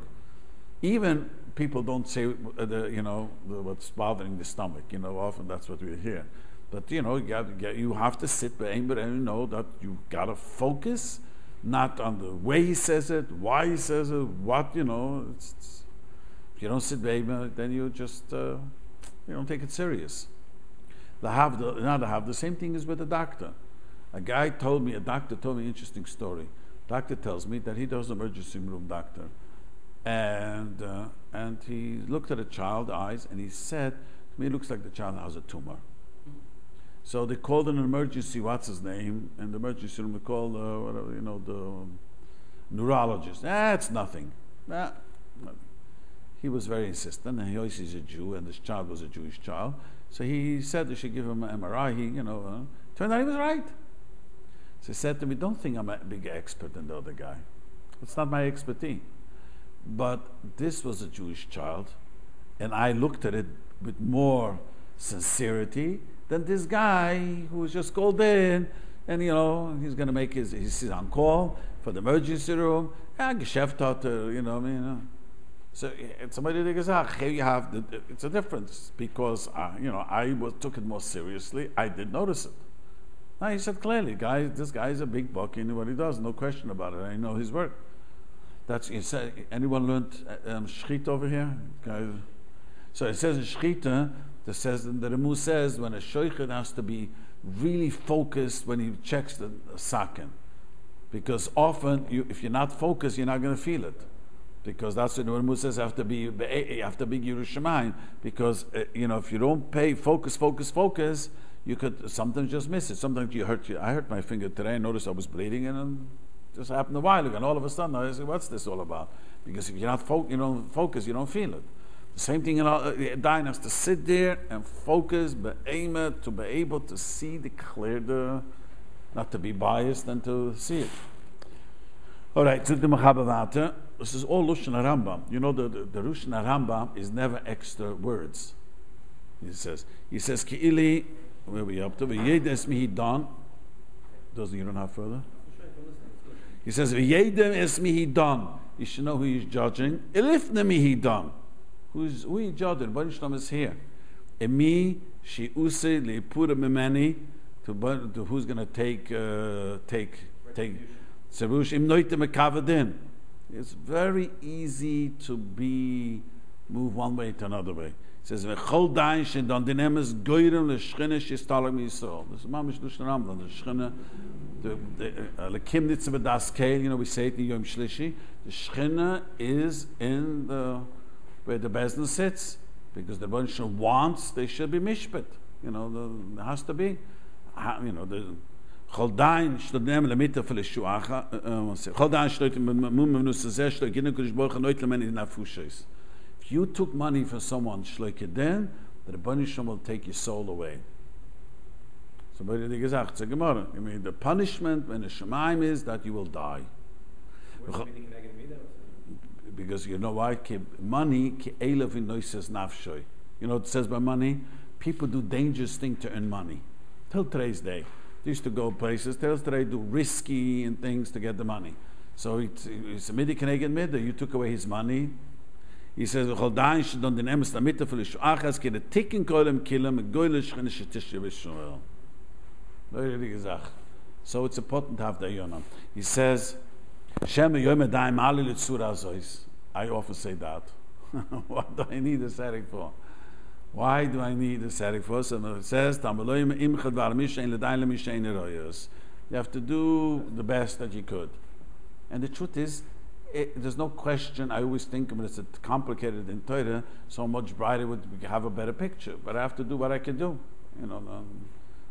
Speaker 1: Even people don't say what's bothering the stomach. Often that's what we hear. But you have to sit be'emer and know that you gotta focus, not on the way he says it, why he says it, what If you don't sit be'emer, then you just you don't take it serious. The same thing is with the doctor. A doctor told me an interesting story. Doctor tells me that he does emergency room doctor, and he looked at a child's eyes and he said to me, "It looks like the child has a tumor." So they called an emergency. What's his name? In the emergency room, they called the neurologist. It's nothing. He was very insistent, and he's a Jew, and this child was a Jewish child. So he said they should give him an MRI. Turned out he was right. So he said to me, "Don't think I'm a big expert than the other guy. It's not my expertise." But this was a Jewish child, and I looked at it with more sincerity than this guy who was just called in, and he's going to make he's on call for the emergency room. Geschäft hat So somebody gesagt, here you have it's a difference because I took it more seriously. I did notice it. Now he said clearly, this guy is a big buck. He knew what he does, no question about it. I know his work. He said. Anyone learned Shchita over here? So it says in Shchita. The Remu says when a shoichet has to be really focused when he checks the sakin, because often if you're not focused, you're not going to feel it. Because that's what the Remu says. You have to be Yerushalayim. Because if you don't pay focus, you could sometimes just miss it. Sometimes I hurt my finger today. I noticed I was bleeding, and it just happened a while ago. And all of a sudden, I said, "What's this all about?" Because if you're not focus, you don't feel it. The same thing Dayan has to sit there and focus, to be able to see the clear, not to be biased and to see it. All right, so the Mechaber. This is all Lushon Rambam. The Lushon Rambam is never extra words. He says Ki'ili, where we up to? V'yedem mihi don. You don't have further? He says V'yedem es mihi don. You should know who he's judging. Elifne mihi don. Who he judging? Baruch Shalom is here. Emi she'use le'pura memeni. To who's going to take Serush im noite mekavadin. It's very easy to move one way to another way. It says v'chol dain shedon dinemes goyrem l'shchina shestalem Yisrael. This is mamish Lushon Rambam. The shchina, the lekimnitz v'daskel. We say it in Yom Shlishi. The shchina is in where the bezdin sits, because the bunch wants they should be mishpat. There has to be. The Choldain shtodem lemita for leshuacha. Choldain shtodim mumnus zeh shtoginu kudish boch noit lemeni nafushes. If you took money from someone shloikeden, the Rebbeinu will take your soul away. Somebody gesagt, it's a Gemara. The punishment when the Shemaim is that you will die. Because you know why? Money, nafshoy. It says by money, people do dangerous things to earn money. Till today's day. They used to go places, till today do risky and things to get the money. So it's a midi keneged mida. You took away his money. He says, so it's important to have the yonah. He says, I often say that. What do I need a serik for? Why do I need a serik for? So it says, you have to do the best that you could. And the truth is, there's no question. I always think when it's complicated in Torah, so much brighter would have a better picture. But I have to do what I can do.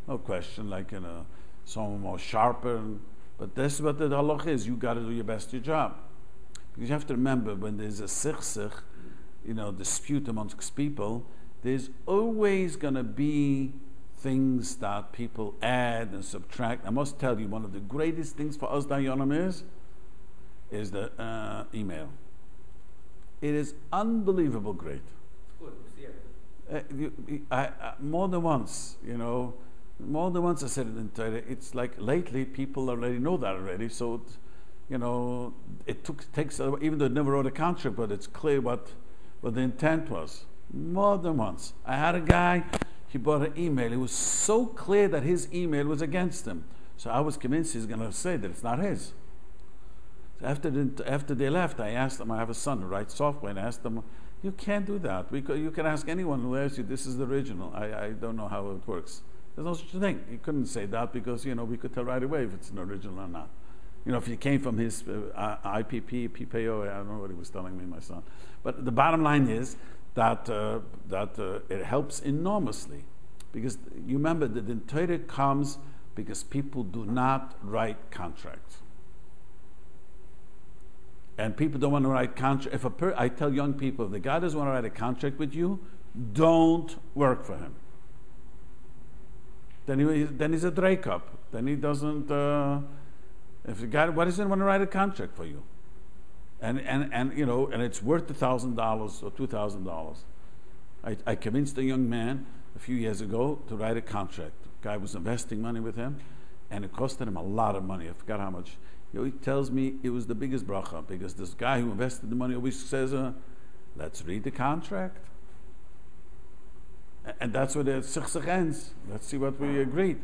Speaker 1: No question. Some more sharper. But that's what the halach is. You got to do your best your job. Because you have to remember, when there's a sichsich, dispute amongst people, there's always going to be things that people add and subtract. I must tell you, one of the greatest things for us Dayanim is the email. It is unbelievable great. More than once, I said it in Torah. It's like lately people already know that already. So, it takes even though it never wrote a contract, but it's clear what But the intent was more than once. I had a guy, he bought an email. It was so clear that his email was against him. So I was convinced he's going to say that it's not his. So after they left, I asked them, I have a son who writes software, and I asked them, you can't do that. You can ask anyone who asks you, this is the original. I don't know how it works. There's no such thing. You couldn't say that because, we could tell right away if it's an original or not. If it came from his IPP, PPO, I don't know what he was telling me, my son. But the bottom line is that it helps enormously. Because you remember that the Torah comes because people do not write contracts. And people don't want to write contract. I tell young people, if the guy doesn't want to write a contract with you, don't work for him. Then he's a drake up. Then he doesn't. If the guy, why doesn't want to write a contract for you? And it's worth $1,000 or $2,000. I convinced a young man a few years ago to write a contract. The guy was investing money with him, and it costed him a lot of money. I forgot how much. He tells me it was the biggest bracha because this guy who invested the money always says, let's read the contract. And that's where the sichsach ends. Let's see what we agreed.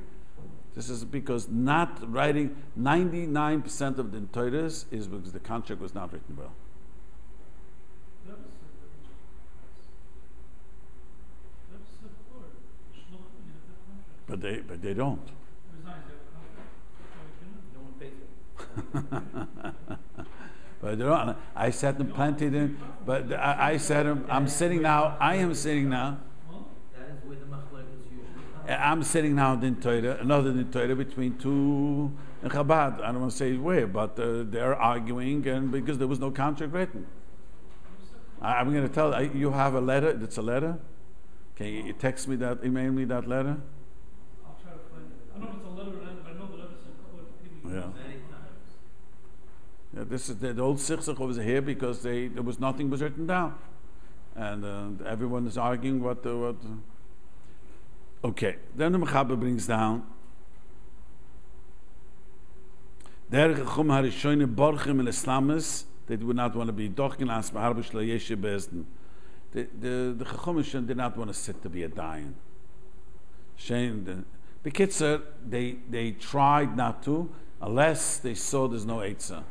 Speaker 1: This is because not writing 99% of the Torahs is because the contract was not written well. But they don't. But they don't. I said them plenty. But I said them. I am sitting now. I'm sitting now in Torah, another in Torah between two in Chabad. I don't want to say where, but they're arguing, and because there was no contract written. I'm going to tell you have a letter. It's a letter. Can you text me that? Email me that letter.
Speaker 3: I'll try to find it. I don't know if it's a letter, but I know that I've seen a couple of people
Speaker 1: Yeah.
Speaker 3: many times.
Speaker 1: Yeah, this is the old sichsach was here because there was nothing was written down, and everyone is arguing what. Okay, then the Mechaber brings down Der Chacham Harishonim Borchim El Islamis. They would not want to be Dochin As Maharbish La Yeshe Bezdin. The Chacham did not want to sit to be a dayan. The Kitzer, they tried not to unless they saw there's no Eitzah.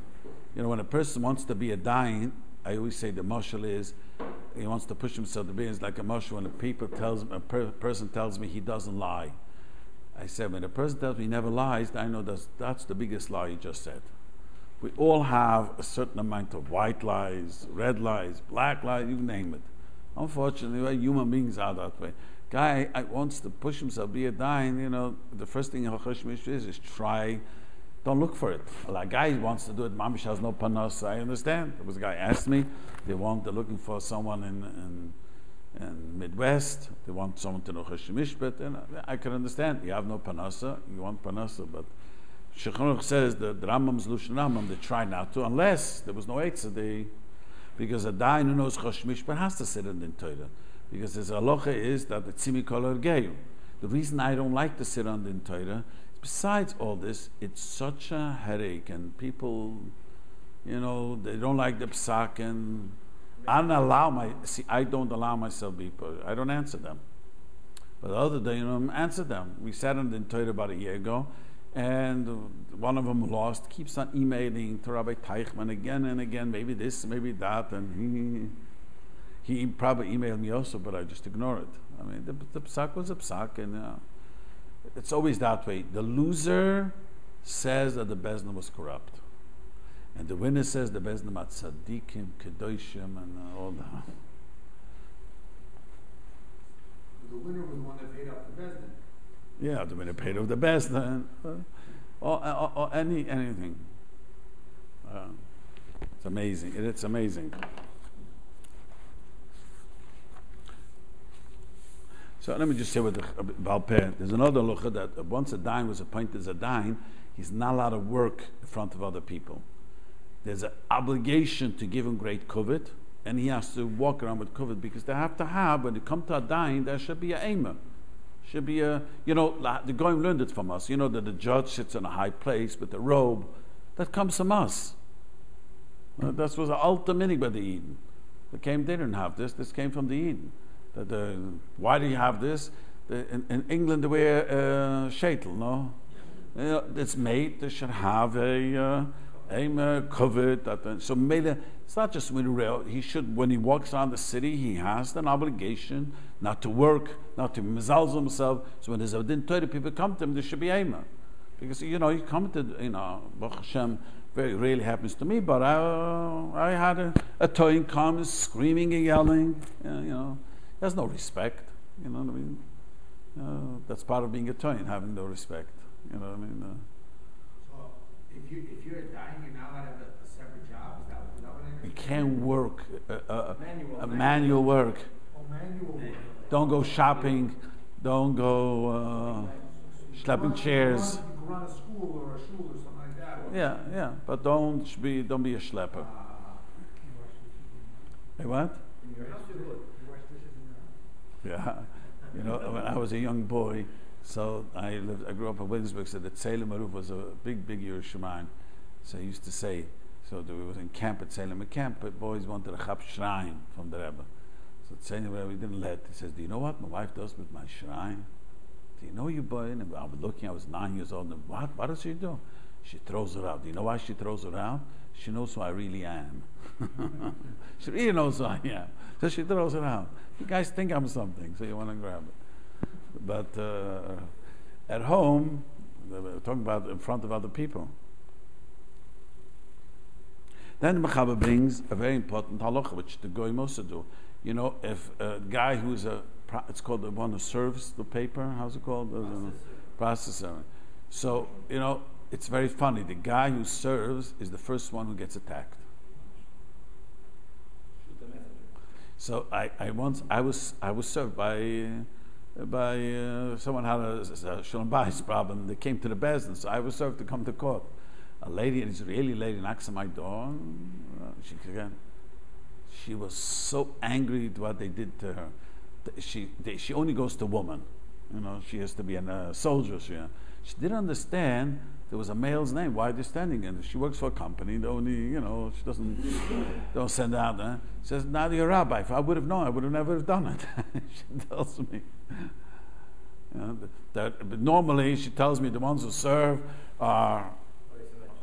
Speaker 1: When a person wants to be a dayan, I always say the mashal is he wants to push himself to be. It's like a mashal when a person tells me he doesn't lie. I said, when a person tells me he never lies, I know that's the biggest lie he just said. We all have a certain amount of white lies, red lies, black lies, you name it. Unfortunately, human beings are that way. Guy wants to push himself, be a dying, the first thing Halacha is try. Don't look for it. A guy wants to do it. Mamish has no panos. I understand. There was a guy asked me. They're looking for someone in Midwest. They want someone to know Cheshimishbet. And I can understand. You have no panasa. You want panasa, but Shulchan Aruch says the Rambam's Lushan Rambam. They try not to unless there was no eitzah. Because a dayan who knows Cheshimishbet has to sit in the Torah. Because his halacha is that the tzimi kol ergeyu. The reason I don't like to sit on the Torah. Besides all this, it's such a headache, and people, they don't like the psak, and I don't allow myself people. I don't answer them. But the other day, answer them. We sat on the Torah about a year ago, and one of them lost, keeps on emailing to Rabbi Teichman again and again, maybe this, maybe that, and he probably emailed me also, but I just ignore it. I mean, the psak was a psak, and it's always that way. The loser says that the Bezdin was corrupt. And the winner says the Bezdin had tzaddikim, kedoshim, and all that.
Speaker 5: The winner was the one that paid off the Bezdin.
Speaker 1: Yeah, the winner paid off the Bezdin. Or anything. It's amazing. It's amazing. So let me just say with the Balpeh, there's another halacha that once a dayan was appointed as a dayan, he's not allowed to work in front of other people. There's an obligation to give him great kavod, and he has to walk around with kavod because they have to have, when they come to a dayan, there should be a aimer. Should be the Goyim learned it from us. That the judge sits in a high place with the robe. That comes from us. That was the ultimate meaning by the Eden. They didn't have this. This came from the Eden. Why do you have this? In England, they wear shaitel, no? It's made. They should have a covered. So Mele, it's not just when he should. When he walks around the city, he has an obligation not to work, not to mizalz himself. So when there's a din Torah, people come to him. There should be aima, because you come to Baruch Hashem. Very rarely happens to me, but I had a toyin come screaming and yelling. There's no respect. You know what I mean? That's part of being a toyin, having no respect. You know what I mean?
Speaker 5: So if you're dying, you're not allowed to have a separate job. Is that what
Speaker 1: You can't work
Speaker 3: Manual
Speaker 1: work.
Speaker 5: Oh, manual work.
Speaker 1: Don't go shopping. Don't go schlepping chairs.
Speaker 5: You can run a school or a shul or something like that.
Speaker 1: Yeah, but don't be a schlepper. Hey, what?
Speaker 3: In your house, you would.
Speaker 1: Yeah, when I was a young boy, so I grew up in Williamsburg. So the Tzelem Aruf was a big Yerushalayim. So I used to say, so we was in camp at Tzelem camp, but boys wanted a chap shrine from the Rebbe. So Tzelem Rebbe, we didn't let. He says, "Do you know what my wife does with my shrine? Do you know you boy?" And I was looking. I was 9 years old. And what does she do? She throws it out. Do you know why she throws it out? She knows who I really am. She really knows who I am. So she throws it out. You guys think I'm something, so you want to grab it. But at home, we're talking about in front of other people. Then the Mechaber brings a very important halacha, which the Goyim also do. If a guy who's it's called the one who serves the paper, how's it called? Processor. So, it's very funny. The guy who serves is the first one who gets attacked.
Speaker 3: Shoot the messenger.
Speaker 1: So I was served by someone had a shalom bayis problem. They came to the bezdin, so I was served to come to court. A lady, an Israeli lady, knocks on my door. She was so angry at what they did to her. She only goes to woman. She has to be a soldier. She didn't understand there was a male's name. Why are they standing? And she works for a company. They only, she don't send out. She says, "Now you're a rabbi. If I would have known, I would have never have done it." She tells me. But normally, she tells me the ones who serve are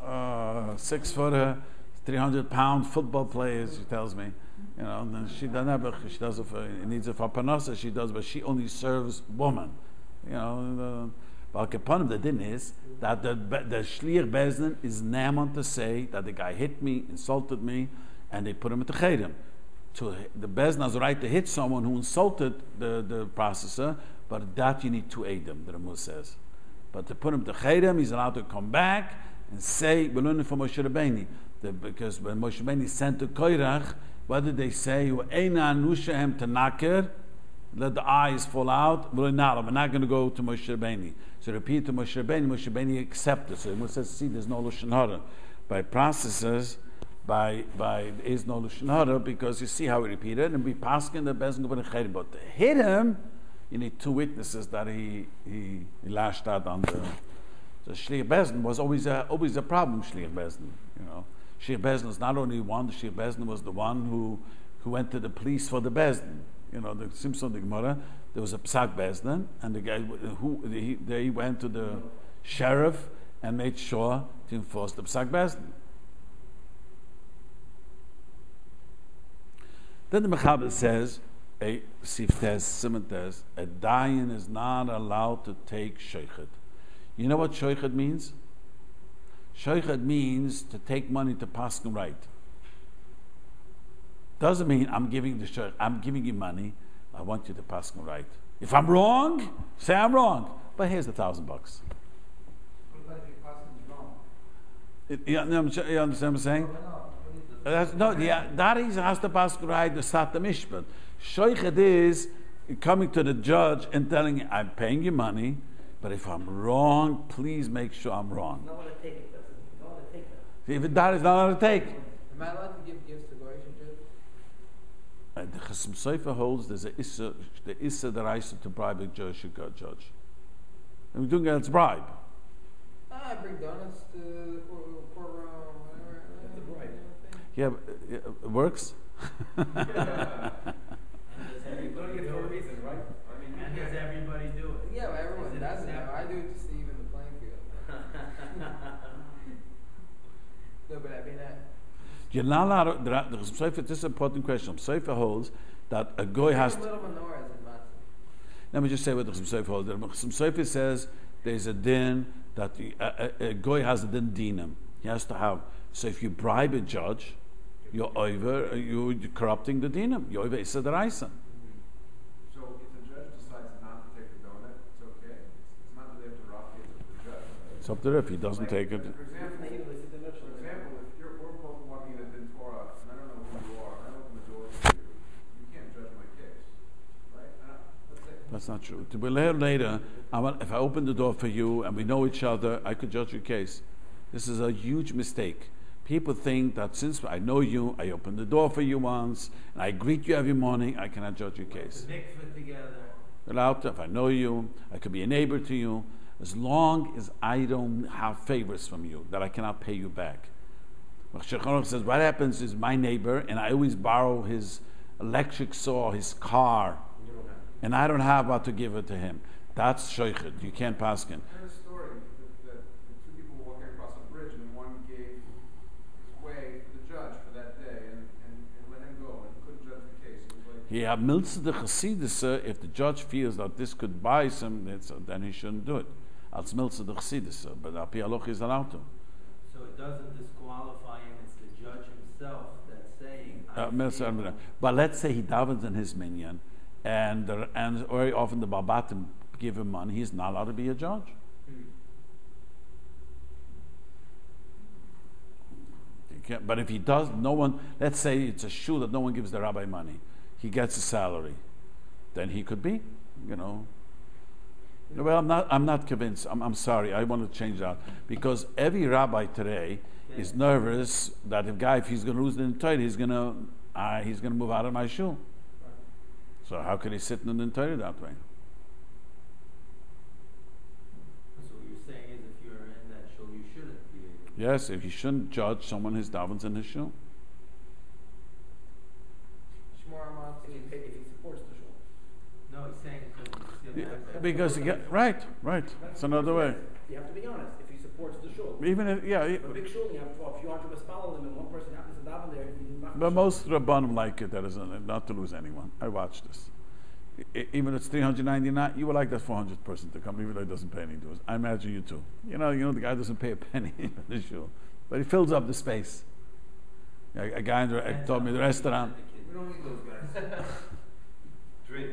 Speaker 1: 6-footer, 300-pound football players. She tells me, and then she doesn't have. She does it for needs it for panasa. She does, but she only serves women. But the din is that the shliach bezdin is naman to say that the guy hit me, insulted me, and they put him at the chedem. The bezdin has the right to hit someone who insulted the processor, but that you need to aid him. The Ramuz says, but to put him to chedem, he's allowed to come back and say, "We're learning from Moshe Rabbeinu." Because when Moshe Rabbeinu sent to Koirach, what did they say? "Eina anushahem tenaker." Let the eyes fall out. We're not going to go to Moshe Rabbeinu. So repeat to Moshe Rabbeinu accepted. So it says, see, there's no Lashon Hara. By processes, there is no Lashon Hara, because you see how he repeated, and we pass in the Bezin Gubin Chayim. But to hit him, you need two witnesses that he lashed out on the Shliach Bezin was always a problem, Shliach Bezin. Shliach Bezin was not only one, the Shliach Bezin was the one who went to the police for the Bezin. The Simpson, the Gemara, there was a psak bezdin, and the guy he went to the sheriff and made sure to enforce the psak bezdin. Then the Mechaber says, a siftes simentes, a dayan is not allowed to take shoichet. You know what shoichet means? Shoichet means to take money to paskin right. Doesn't mean I'm giving you money. I want you to pass me right. If I'm wrong, say I'm wrong. But here's $1,000.
Speaker 6: What about if your paskin's wrong?
Speaker 1: You understand what I'm saying? That is has to pass right to start the mishpat. Shoichet is coming to the judge and telling him, "I'm paying you money, but if I'm wrong, please make sure I'm wrong."
Speaker 3: Not allowed to take it. Not allowed to take that.
Speaker 1: If that is not allowed to take.
Speaker 2: Am I allowed to give gifts to Goyish Jews?
Speaker 1: The Chasam Sofer holds there's the Issa to bribe a Jewish judge. And we're doing it as bribe.
Speaker 2: I bring donuts to the courtroom, whatever.
Speaker 3: That's a bribe.
Speaker 1: Yeah, but it works.
Speaker 4: And does
Speaker 3: You're
Speaker 4: everybody
Speaker 3: doing it
Speaker 4: do
Speaker 3: for a
Speaker 4: it?
Speaker 3: reason, right? I mean,
Speaker 4: And does everybody do it?
Speaker 2: Yeah, but everyone
Speaker 4: Is it
Speaker 2: does it.
Speaker 4: accepted?
Speaker 2: I do it just to even the playing field. No, but I mean,
Speaker 1: You're not allowed to, this is an important question. Seifer holds that a goy has
Speaker 2: little menorahs in matzah.
Speaker 1: let me just say what the Seifer holds. The Seifer says there's a din that a goy has a din dinam. He has to have. So if you bribe a judge, you're corrupting the dinam. You're over Issa D'Oraisa.
Speaker 7: So if the judge decides not to take the donut, it's okay? It's not really up to Rafi, it's up to the judge.
Speaker 1: It's up to her if he doesn't take it.
Speaker 7: For example, if you're, we're both walking in a din Torah, and I don't know who you are, and I open the door for you, you can't judge my case, right? Let's say,
Speaker 1: That's not true. To be later, if I open the door for you and we know each other, I could judge your case. This is a huge mistake. People think that since I know you, I opened the door for you once, and I greet you every morning, I cannot judge your case.
Speaker 4: Mikvah together.
Speaker 1: Allowed to, if I know you, I could be a neighbor to you, as long as I don't have favors from you that I cannot pay you back. Shulchan Aruch says, what happens is my neighbor, and I always borrow his electric saw, his car, and I don't have what to give it to him. That's shochet. You can't pass him.
Speaker 7: there's a story that two people were walking across a bridge, and one gave his way to the judge for that day, and let him go, and couldn't judge the case. It was like,
Speaker 1: He had miltzah de chassidus. If the judge feels that this could buy some, then he shouldn't do it. Als miltzah de chassidus, but Al Pi Halacha is allowed to.
Speaker 4: So it doesn't disqualify him, it's the judge himself that's saying, I feel-
Speaker 1: But let's say he davens in his minyan, and very often the Babatim give him money. He's not allowed to be a judge. He can't, but if he does, no one. Let's say it's a shul that no one gives the rabbi money. He gets a salary, then he could be. Well, I'm not convinced. I'm sorry. I want to change that because every rabbi today is nervous that if he's going to lose the entire, he's going to move out of my shul. So how could he sit in the entire that way?
Speaker 4: So what you're saying is if you're in that shul, you shouldn't be able to.
Speaker 1: Yes, if you shouldn't judge someone who's davens in his shul.
Speaker 2: Shmor
Speaker 3: If he supports the shul.
Speaker 4: No, he's saying
Speaker 1: Because right. It's another way.
Speaker 3: You have to be honest. If he supports the shul.
Speaker 1: Even if
Speaker 3: A big shul, you have a few hundred them, and one person happens to daven there.
Speaker 1: but most rabbanim like it. That is not to lose anyone. I watched this. Even if it's 399, you would like that 400th person to come, even though he doesn't pay any dues. I imagine you too. You know, the guy doesn't pay a penny in the shul, but he fills up the space. A guy told me the restaurant.
Speaker 5: We don't need those guys.
Speaker 4: drink.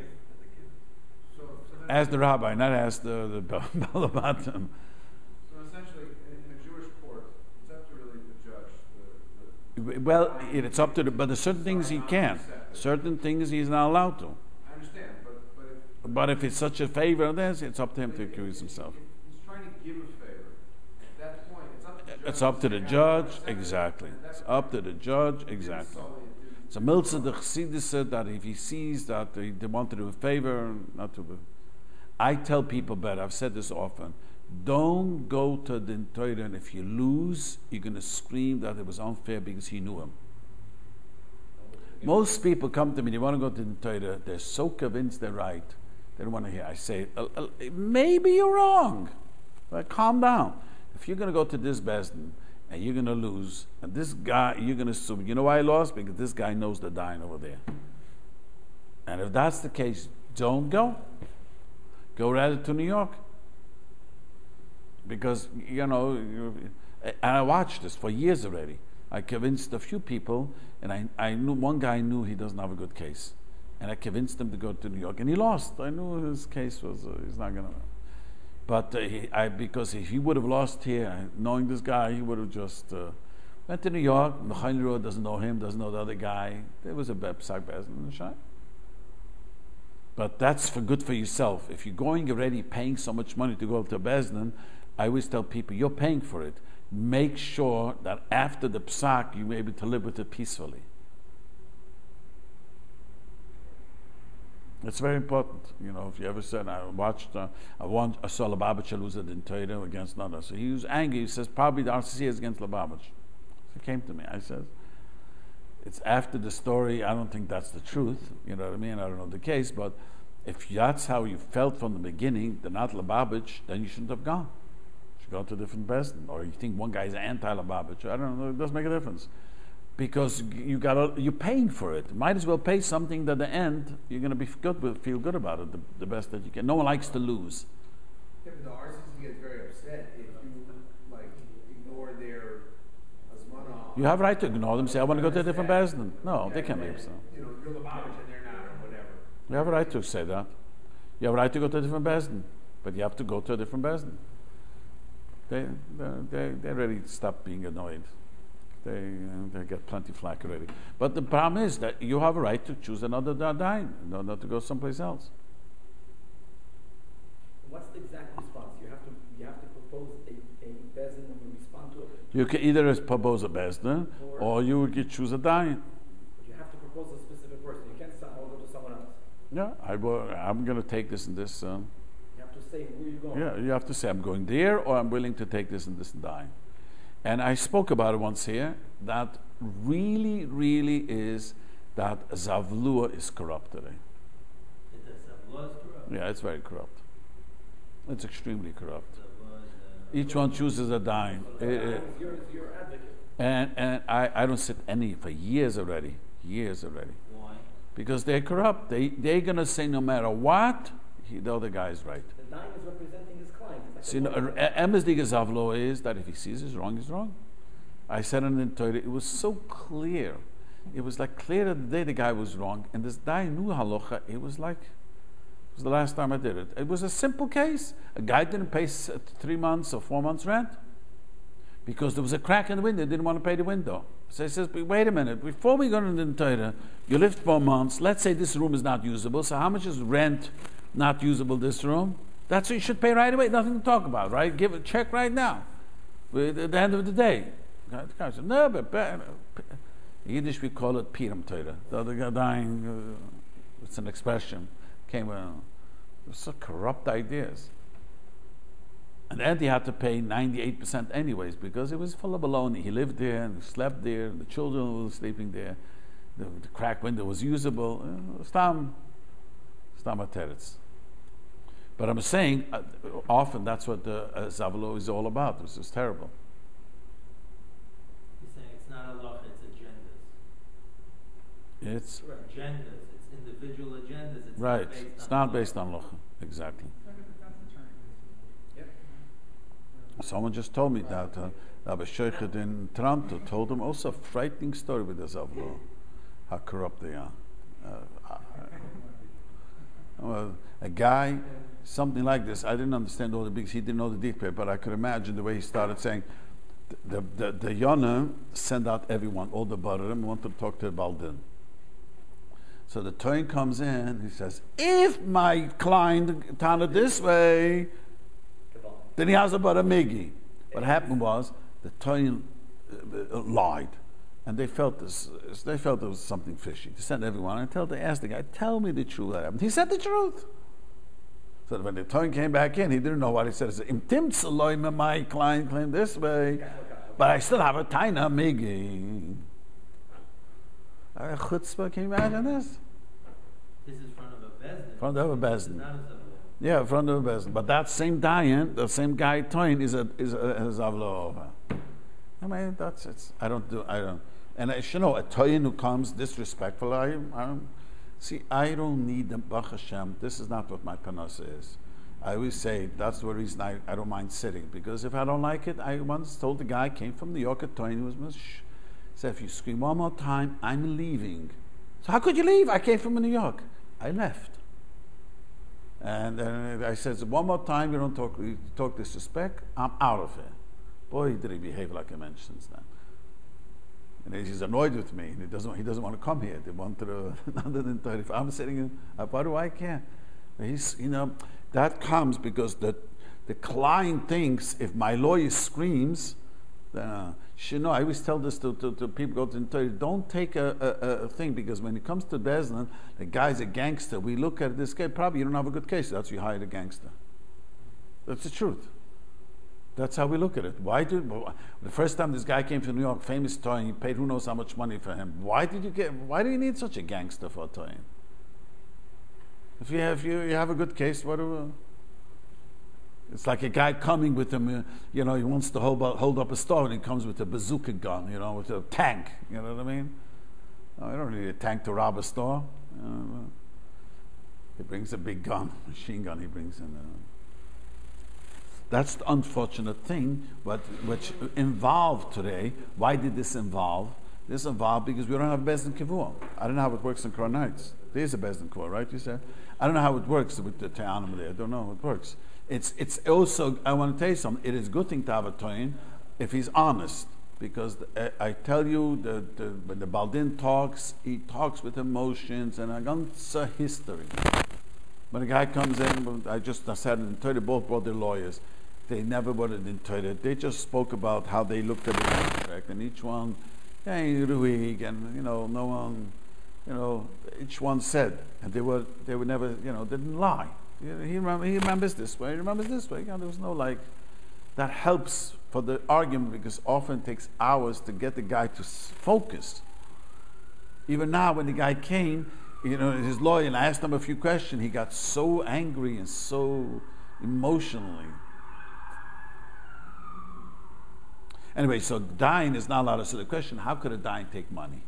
Speaker 5: So then,
Speaker 1: Ask the rabbi, not ask the balabatim.
Speaker 7: so essentially, in a Jewish court, it's up to really the judge.
Speaker 1: Well, it's up to but there's certain things he can. Certain things he's not allowed to.
Speaker 7: I understand, but
Speaker 1: But if it's such a favor, then it's up to him to
Speaker 7: if
Speaker 1: accuse himself.
Speaker 7: he's trying to give a favor, at that point,
Speaker 1: It's up to the judge, exactly. It's up to the judge, exactly. It's a miltzah de chassidus said that if he sees that they want to do a favor, not to. I tell people better. I've said this often. Don't go to the Torah, and if you lose, you're going to scream that it was unfair because he knew him. Most people come to me, they want to go to the Torah, they're so convinced they're right, they don't want to hear. I say, maybe you're wrong, but calm down. If you're going to go to this Besdin, and you're going to lose, and this guy, you're going to assume, you know why I lost? Because this guy knows the dying over there. And if that's the case, don't go. Go rather to New York. Because, and I watched this for years already. I convinced a few people, and I knew one guy knew he doesn't have a good case. And I convinced him to go to New York, and he lost. I knew his case was, he's not going to. But because if he would have lost here, knowing this guy, he would have just went to New York. Mechayim doesn't know him, doesn't know the other guy. There was a psak bezin in the shai. But that's good for yourself. If you're going already paying so much money to go to Bezdin, I always tell people, you're paying for it. Make sure that after the psak, you're able to live with it peacefully. It's very important. If you ever said, I saw Lubavitcher lose it in Torah against Nada. So he was angry. He says, probably the RCC is against Lubavitch. So he came to me. I said, It's after the story. I don't think that's the truth. You know what I mean? I don't know the case, but if that's how you felt from the beginning, the not Lubavitch, then you shouldn't have gone. You should go to a different person. Or you think one guy is anti-Lubavitch. I don't know. It doesn't make a difference. Because you're paying for it. Might as well pay something that at the end you're going to be feel good about it, the best that you can. No one likes to lose.
Speaker 5: Yeah, but the RCC gets very upset if you ignore their asmana.
Speaker 1: You have a right to ignore them. Say, I want to go to a different bezdin. No, they can't be upset.
Speaker 5: You're Lubavitch and they're not, or whatever.
Speaker 1: You have a right to say that. You have a right to go to a different bezdin, but you have to go to a different bezdin. They already stopped being annoyed. They get plenty flack already. But the problem is that you have a right to choose another dain, not to go someplace else.
Speaker 3: What's the exact response? You have to propose a bezin and we respond to it.
Speaker 1: You can either propose a bezdin or you could choose a dain.
Speaker 3: But you have to propose a specific person. You can't say, I'll go to someone else.
Speaker 1: Yeah, I'm going to take this and this.
Speaker 3: You have to say where you're going.
Speaker 1: Yeah, you have to say I'm going there, or I'm willing to take this and this and dain. And I spoke about it once here, that really, really is that Zavlua is corrupt today.
Speaker 4: Zavlua is corrupt?
Speaker 1: Yeah, it's very corrupt. It's extremely corrupt. Each one chooses a dime.
Speaker 3: You're advocate.
Speaker 1: And I don't sit any for years already.
Speaker 4: Why?
Speaker 1: Because they're corrupt. They're going to say no matter what, the other guy is right.
Speaker 3: The nine is representing his client.
Speaker 1: See, Emesdige Zavlo is that if he sees it's wrong, he's wrong. I said in the Torah, it was so clear. It was like clear that the day the guy was wrong. And this guy knew Halacha. It was the last time I did it. It was a simple case. A guy didn't pay 3 months or 4 months rent because there was a crack in the window. He didn't want to pay the window. So he says, wait a minute. Before we go into the Torah, you lived 4 months. Let's say this room is not usable. So how much is rent not usable this room? That's what you should pay right away. Nothing to talk about, right? Give a check right now. At the end of the day. The guy said, no, but in Yiddish we call it Piram Torah. The other guy dying, it's an expression. Came so corrupt ideas. And then he had to pay 98% anyways because it was full of baloney. He lived there and he slept there and the children were sleeping there. The crack window was usable. Stam teretz. But I'm saying, often that's what the Zavlo is all about. This is terrible.
Speaker 4: He's saying it's not halacha, it's agendas.
Speaker 1: It's
Speaker 4: agendas. It's individual agendas. It's
Speaker 1: right.
Speaker 4: Not based
Speaker 1: It's
Speaker 4: on
Speaker 1: not based on halacha. Exactly. Someone just told me that Rabbi Shochet in Toronto told him also a frightening story with the Zavlo, how corrupt they are. A guy, something like this. I didn't understand all the bigs. He didn't know the detail, but I could imagine the way he started saying, the Yonah sent out everyone, all the Barim, wanted to talk to the Baldin. So the Toin comes in, he says, if my client turned it this way, then he has about a migi. What happened was, the Toin lied. And they felt there was something fishy. They sent everyone until they asked the guy, tell me the truth that happened. He said the truth. So when the Toin came back in, he didn't know what he said. He said, my client claimed this way, but I still have a taina migi. Chutzpah, can you imagine this?
Speaker 4: This is front of a bezdin.
Speaker 1: Front of a bezdin.
Speaker 4: Not a zavlo.
Speaker 1: Yeah, front of a bezdin. But that same dayan, the same guy Toin is a zavlo over. I mean, that's it. I don't. And I should know a Toyin who comes disrespectful. I don't need the Baruch Hashem. This is not what my panasa is. I always say that's the reason I don't mind sitting, because if I don't like it, I once told the guy came from New York, a Toyin who was mish. Said, if you scream one more time, I'm leaving. So how could you leave? I came from New York. I left. And then I said, one more time, you don't talk disrespect, I'm out of here. Boy, did he behave like a mensch since then. And he's annoyed with me. He doesn't want to come here. They want to another than 30. If I'm sitting in, why do I care? He's, that comes because the client thinks if my lawyer screams, then I always tell this to people go to don't take a thing, because when it comes to Bezdin, the guy's a gangster. We look at this guy, probably you don't have a good case. That's why you hired a gangster. That's the truth. That's how we look at it. The first time this guy came to New York, famous toy, he paid who knows how much money for him. Why do you need such a gangster for a toy? If you have a good case, whatever. It's like a guy coming with him, he wants to hold up a store, and he comes with a bazooka gun, with a tank. You know what I mean? No, you don't need a tank to rob a store. He brings a big gun, machine gun. He brings in. That's the unfortunate thing, which involved today. Why did this involve? This involved because we don't have Bezdin Kivua. I don't know how it works in Crown Heights. There's a Bezdin Kivua, right? You said. I don't know how it works with the Te'anim there. I don't know how it works. It's also, I want to tell you something, it is a good thing to have a Toyin if he's honest, because I tell you, when the Baldin talks, he talks with emotions and a ganze history. When a guy comes in, I said in Torah, both brought their lawyers. They never brought it in Torah. They just spoke about how they looked at the contract, and each one, ruhig, and no one, each one said, and they were never, didn't lie. He remembers this way. He remembers this way. There was no that helps for the argument, because often it takes hours to get the guy to focus. Even now, when the guy came, his lawyer, and I asked him a few questions, he got so angry and so emotionally. Anyway, so dying is not allowed. So the question: how could a dying take money?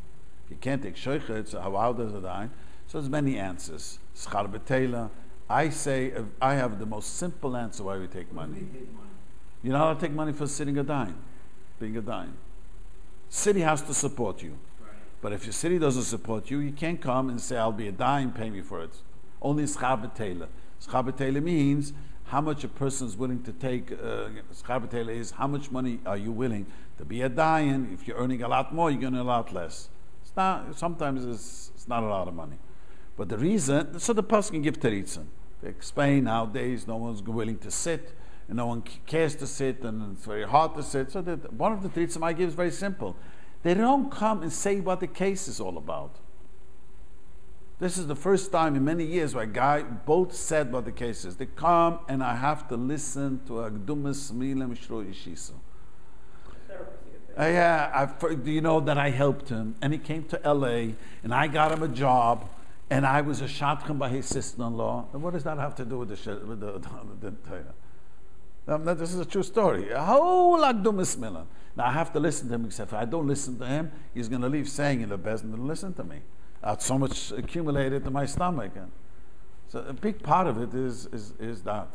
Speaker 1: You can't take shochet. So how does a dying? So there's many answers. Schar b'teila. I say, I have the most simple answer why we take money. You're not allowed to take money for sitting a dime, being a dime. City has to support you. Right. But if your city doesn't support you, you can't come and say, I'll be a dime, pay me for it. Only schar b'teila. Schar b'teila means how much a person is willing to take. Schar b'teila is how much money are you willing to be a dime. If you're earning a lot more, you're going to earn a lot less. Sometimes it's not a lot of money. But the reason, so the pasuk can give teritzim. They explain nowadays no one's willing to sit, and no one cares to sit, and it's very hard to sit. So one of the teritzim I give is very simple. They don't come and say what the case is all about. This is the first time in many years where a guy both said what the case is. They come and I have to listen to a gdumas milem shro yishiso. Do you know that I helped him, and he came to L.A. and I got him a job. And I was a shadchan by his sister-in-law. And what does that have to do with the Torah? This is a true story. Now I have to listen to him, except if I don't listen to him, he's going to leave saying in the Bezdin, don't listen to me. I had so much accumulated in my stomach. And so a big part of it is that.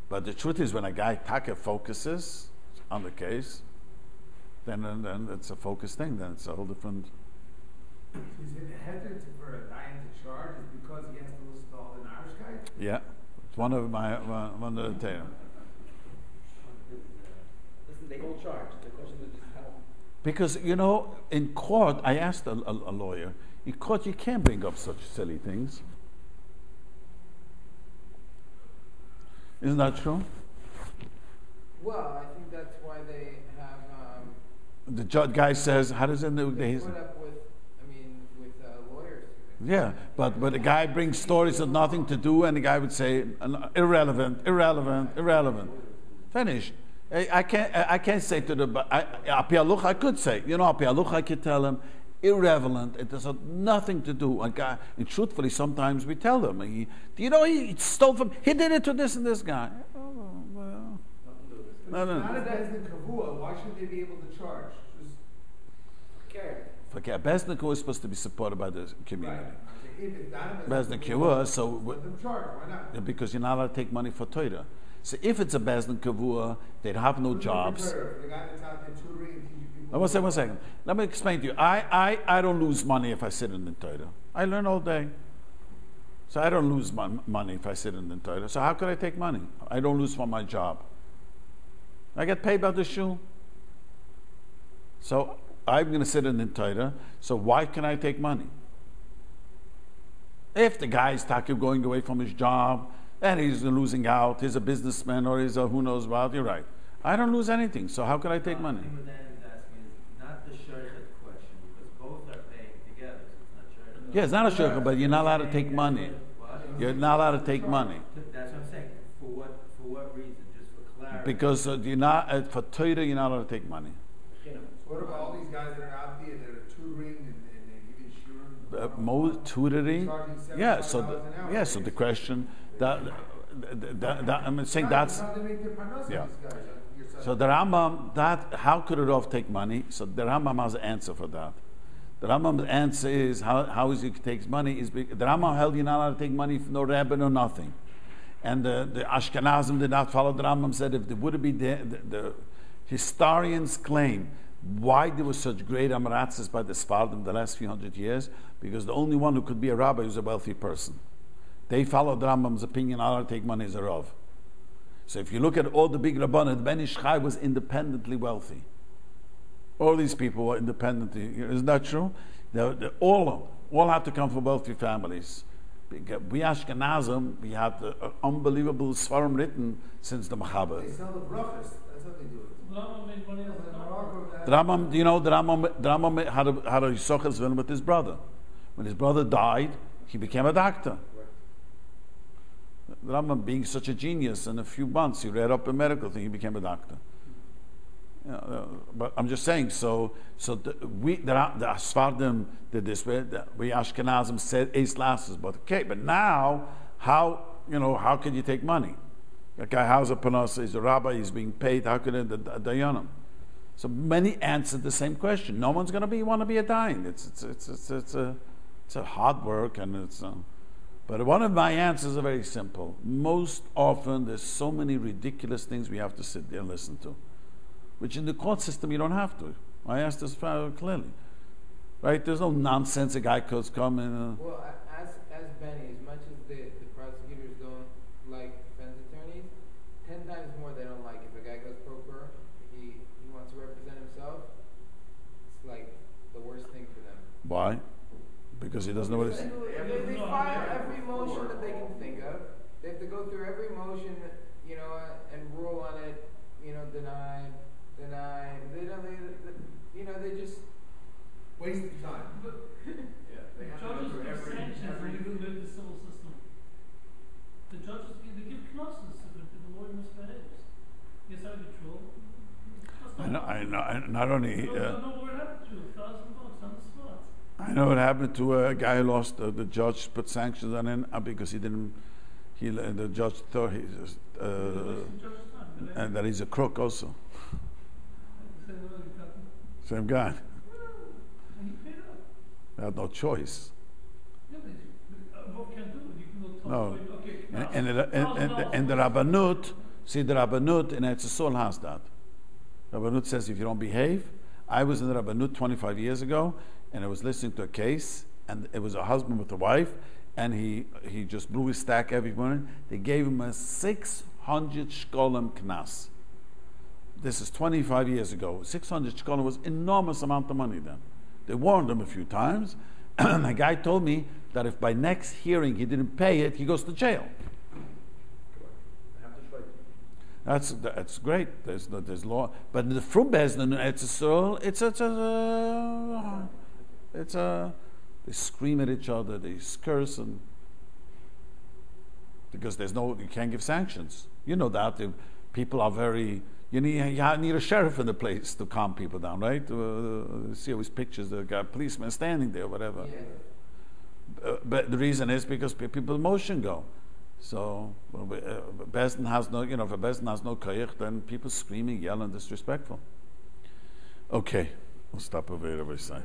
Speaker 1: But the truth is, when a guy focuses on the case, then it's a focused thing. Then it's a whole different.
Speaker 5: Is it headed for a dying to charge is because he has to listen to all the Irish guys?
Speaker 1: Yeah, it's one of the Torah.
Speaker 3: Listen, they hold charge. The question is just how.
Speaker 1: Because in court, I asked a lawyer. In court, you can't bring up such silly things. Isn't that true?
Speaker 2: Well, I think that's why they have.
Speaker 1: The judge guy says, "How does it know?"
Speaker 2: They put up with lawyers.
Speaker 1: Yeah, but the guy brings stories that nothing to do, and the guy would say irrelevant. Finished. I can't say to the Api Halacha, I could say, Api Halacha, I could tell him irrelevant. It has nothing to do. And truthfully, sometimes we tell them, he stole from. He did it to this and this guy. Oh, well.
Speaker 5: No. Not a Bezdin Kavua. Why should they be able to charge?
Speaker 1: Okay, Bezdin Kavua is supposed to be supported by the community.
Speaker 5: Right. If it's not a
Speaker 1: Bezdin Kavua, so
Speaker 5: let them charge. Why not?
Speaker 1: Because you're not allowed to take money for Torah. So if it's a Bezdin Kavua, they'd have no jobs.
Speaker 5: For the guy that's out there tutoring and teaching people.
Speaker 1: One second. Let me explain to you. I don't lose money if I sit in the Torah. I learn all day. So I don't lose money if I sit in the Torah. So how could I take money? I don't lose from my job. I get paid by the shul. So I'm going to sit in the Torah. So why can I take money? If the guy is going away from his job and he's losing out, he's a businessman or he's a who knows what, you're right. I don't lose anything. So how can I take money?
Speaker 4: The thing with that is asking is not the shortcut question, because both are paying together. So it's not shortcut.
Speaker 1: Yeah, it's not a shirka, but you're not allowed to take money. You're not allowed to take money.
Speaker 4: That's what I'm saying. For what reason? Just for clarity.
Speaker 1: because you're not for Torah, you're not allowed to take money.
Speaker 5: So what about all these guys that are out there that are tutoring and they're giving shiurim?
Speaker 1: Most tutoring, yeah. So
Speaker 5: $75 an hour,
Speaker 1: yeah. So the question that I'm saying that's
Speaker 5: how they make their parnasa,
Speaker 1: yeah.
Speaker 5: these guys, your son.
Speaker 1: So the Rambam, that how could a Rav take money? So the Rambam has an answer for that. The Rambam's answer is how is he takes money is the Rambam held you're not allowed to take money from no Rebbe or nothing, and the Ashkenazim did not follow the Rambam. Said if there would be the historians claim why there was such great amaratzes by the Sfardim the last few hundred years, because the only one who could be a rabbi was a wealthy person. They followed the Rambam's opinion, not allowed to take money as a Rav. So if you look at all the big Rabbanim, Ben Ish Chai was independently wealthy. All these people were independently. Isn't that true? All had to come from wealthy families. We Ashkenazim, we had the unbelievable Sfarim written since the Mechaber.
Speaker 5: They sell the brachas. That's how they do it.
Speaker 4: Rambam made money off
Speaker 5: In
Speaker 4: the
Speaker 5: Morocco, that-
Speaker 1: The Rambam, you know, the Rambam had a Yisochas Vilna with his brother. When his brother died, he became a doctor. The Rambam, being such a genius, in a few months he read up a medical thing, he became a doctor. But I'm just saying, so the Sfardim did this, we Ashkenazim said ace lasses, but okay, but now, how could you take money? That guy has a panos, he's a rabbi, he's being paid, how could it, the dayanim? So many answered the same question. No one's going to want to be a dayan. It's a hard work, and it's. But one of my answers are very simple. Most often, there's so many ridiculous things we have to sit there and listen to, which in the court system you don't have to. I asked this clearly, right? There's no nonsense. A guy could come and.
Speaker 2: Well, as Benny, as much as the prosecutors don't like defense attorneys, 10 times more they don't like if a guy goes pro per, he wants to represent himself. It's like the worst thing for them.
Speaker 1: Why? Because he doesn't know what it's.
Speaker 2: They file every motion that they can think of. They have to go through every motion, and rule on it. Denied. They just
Speaker 5: wasting time.
Speaker 3: They have to go
Speaker 4: Judges
Speaker 3: through
Speaker 4: give
Speaker 3: every-
Speaker 4: sanctions when you live the civil system. The judges they give knosses if the lawyer misbehaves. Yes, I control.
Speaker 1: I know. Not only.
Speaker 4: I don't know what happened to $1,000 on the spot.
Speaker 1: I know what happened to a guy who lost. The judge put sanctions on him because he didn't. The judge thought and that he's a crook also. Same guy.
Speaker 4: He paid up.
Speaker 1: They had no choice.
Speaker 4: Yeah, both can't do it. You can go
Speaker 1: No.
Speaker 4: Okay.
Speaker 1: And the Rabbanut, see the Rabbanut in Eretz Yisrael has that. Rabbanut says if you don't behave, I was in the Rabbanut 25 years ago, and I was listening to a case, and it was a husband with a wife, and he just blew his stack every morning. They gave him a 600 shkolim knas. This is 25 years ago. 600 shkolim was enormous amount of money then. They warned him a few times, and a guy told me that if by next hearing he didn't pay it, he goes to jail. That's great. There's law, but the from Bezdin, they scream at each other, they curse, and because you can't give sanctions. You know that people are very. You need a sheriff in the place to calm people down, right? See always pictures the guy, policeman standing there, whatever.
Speaker 2: Yeah.
Speaker 1: But the reason is because people's emotion go. So Bezdin has no, if a Bezdin has no koyach, then people screaming, yelling, disrespectful. Okay, we'll stop over here, everybody say.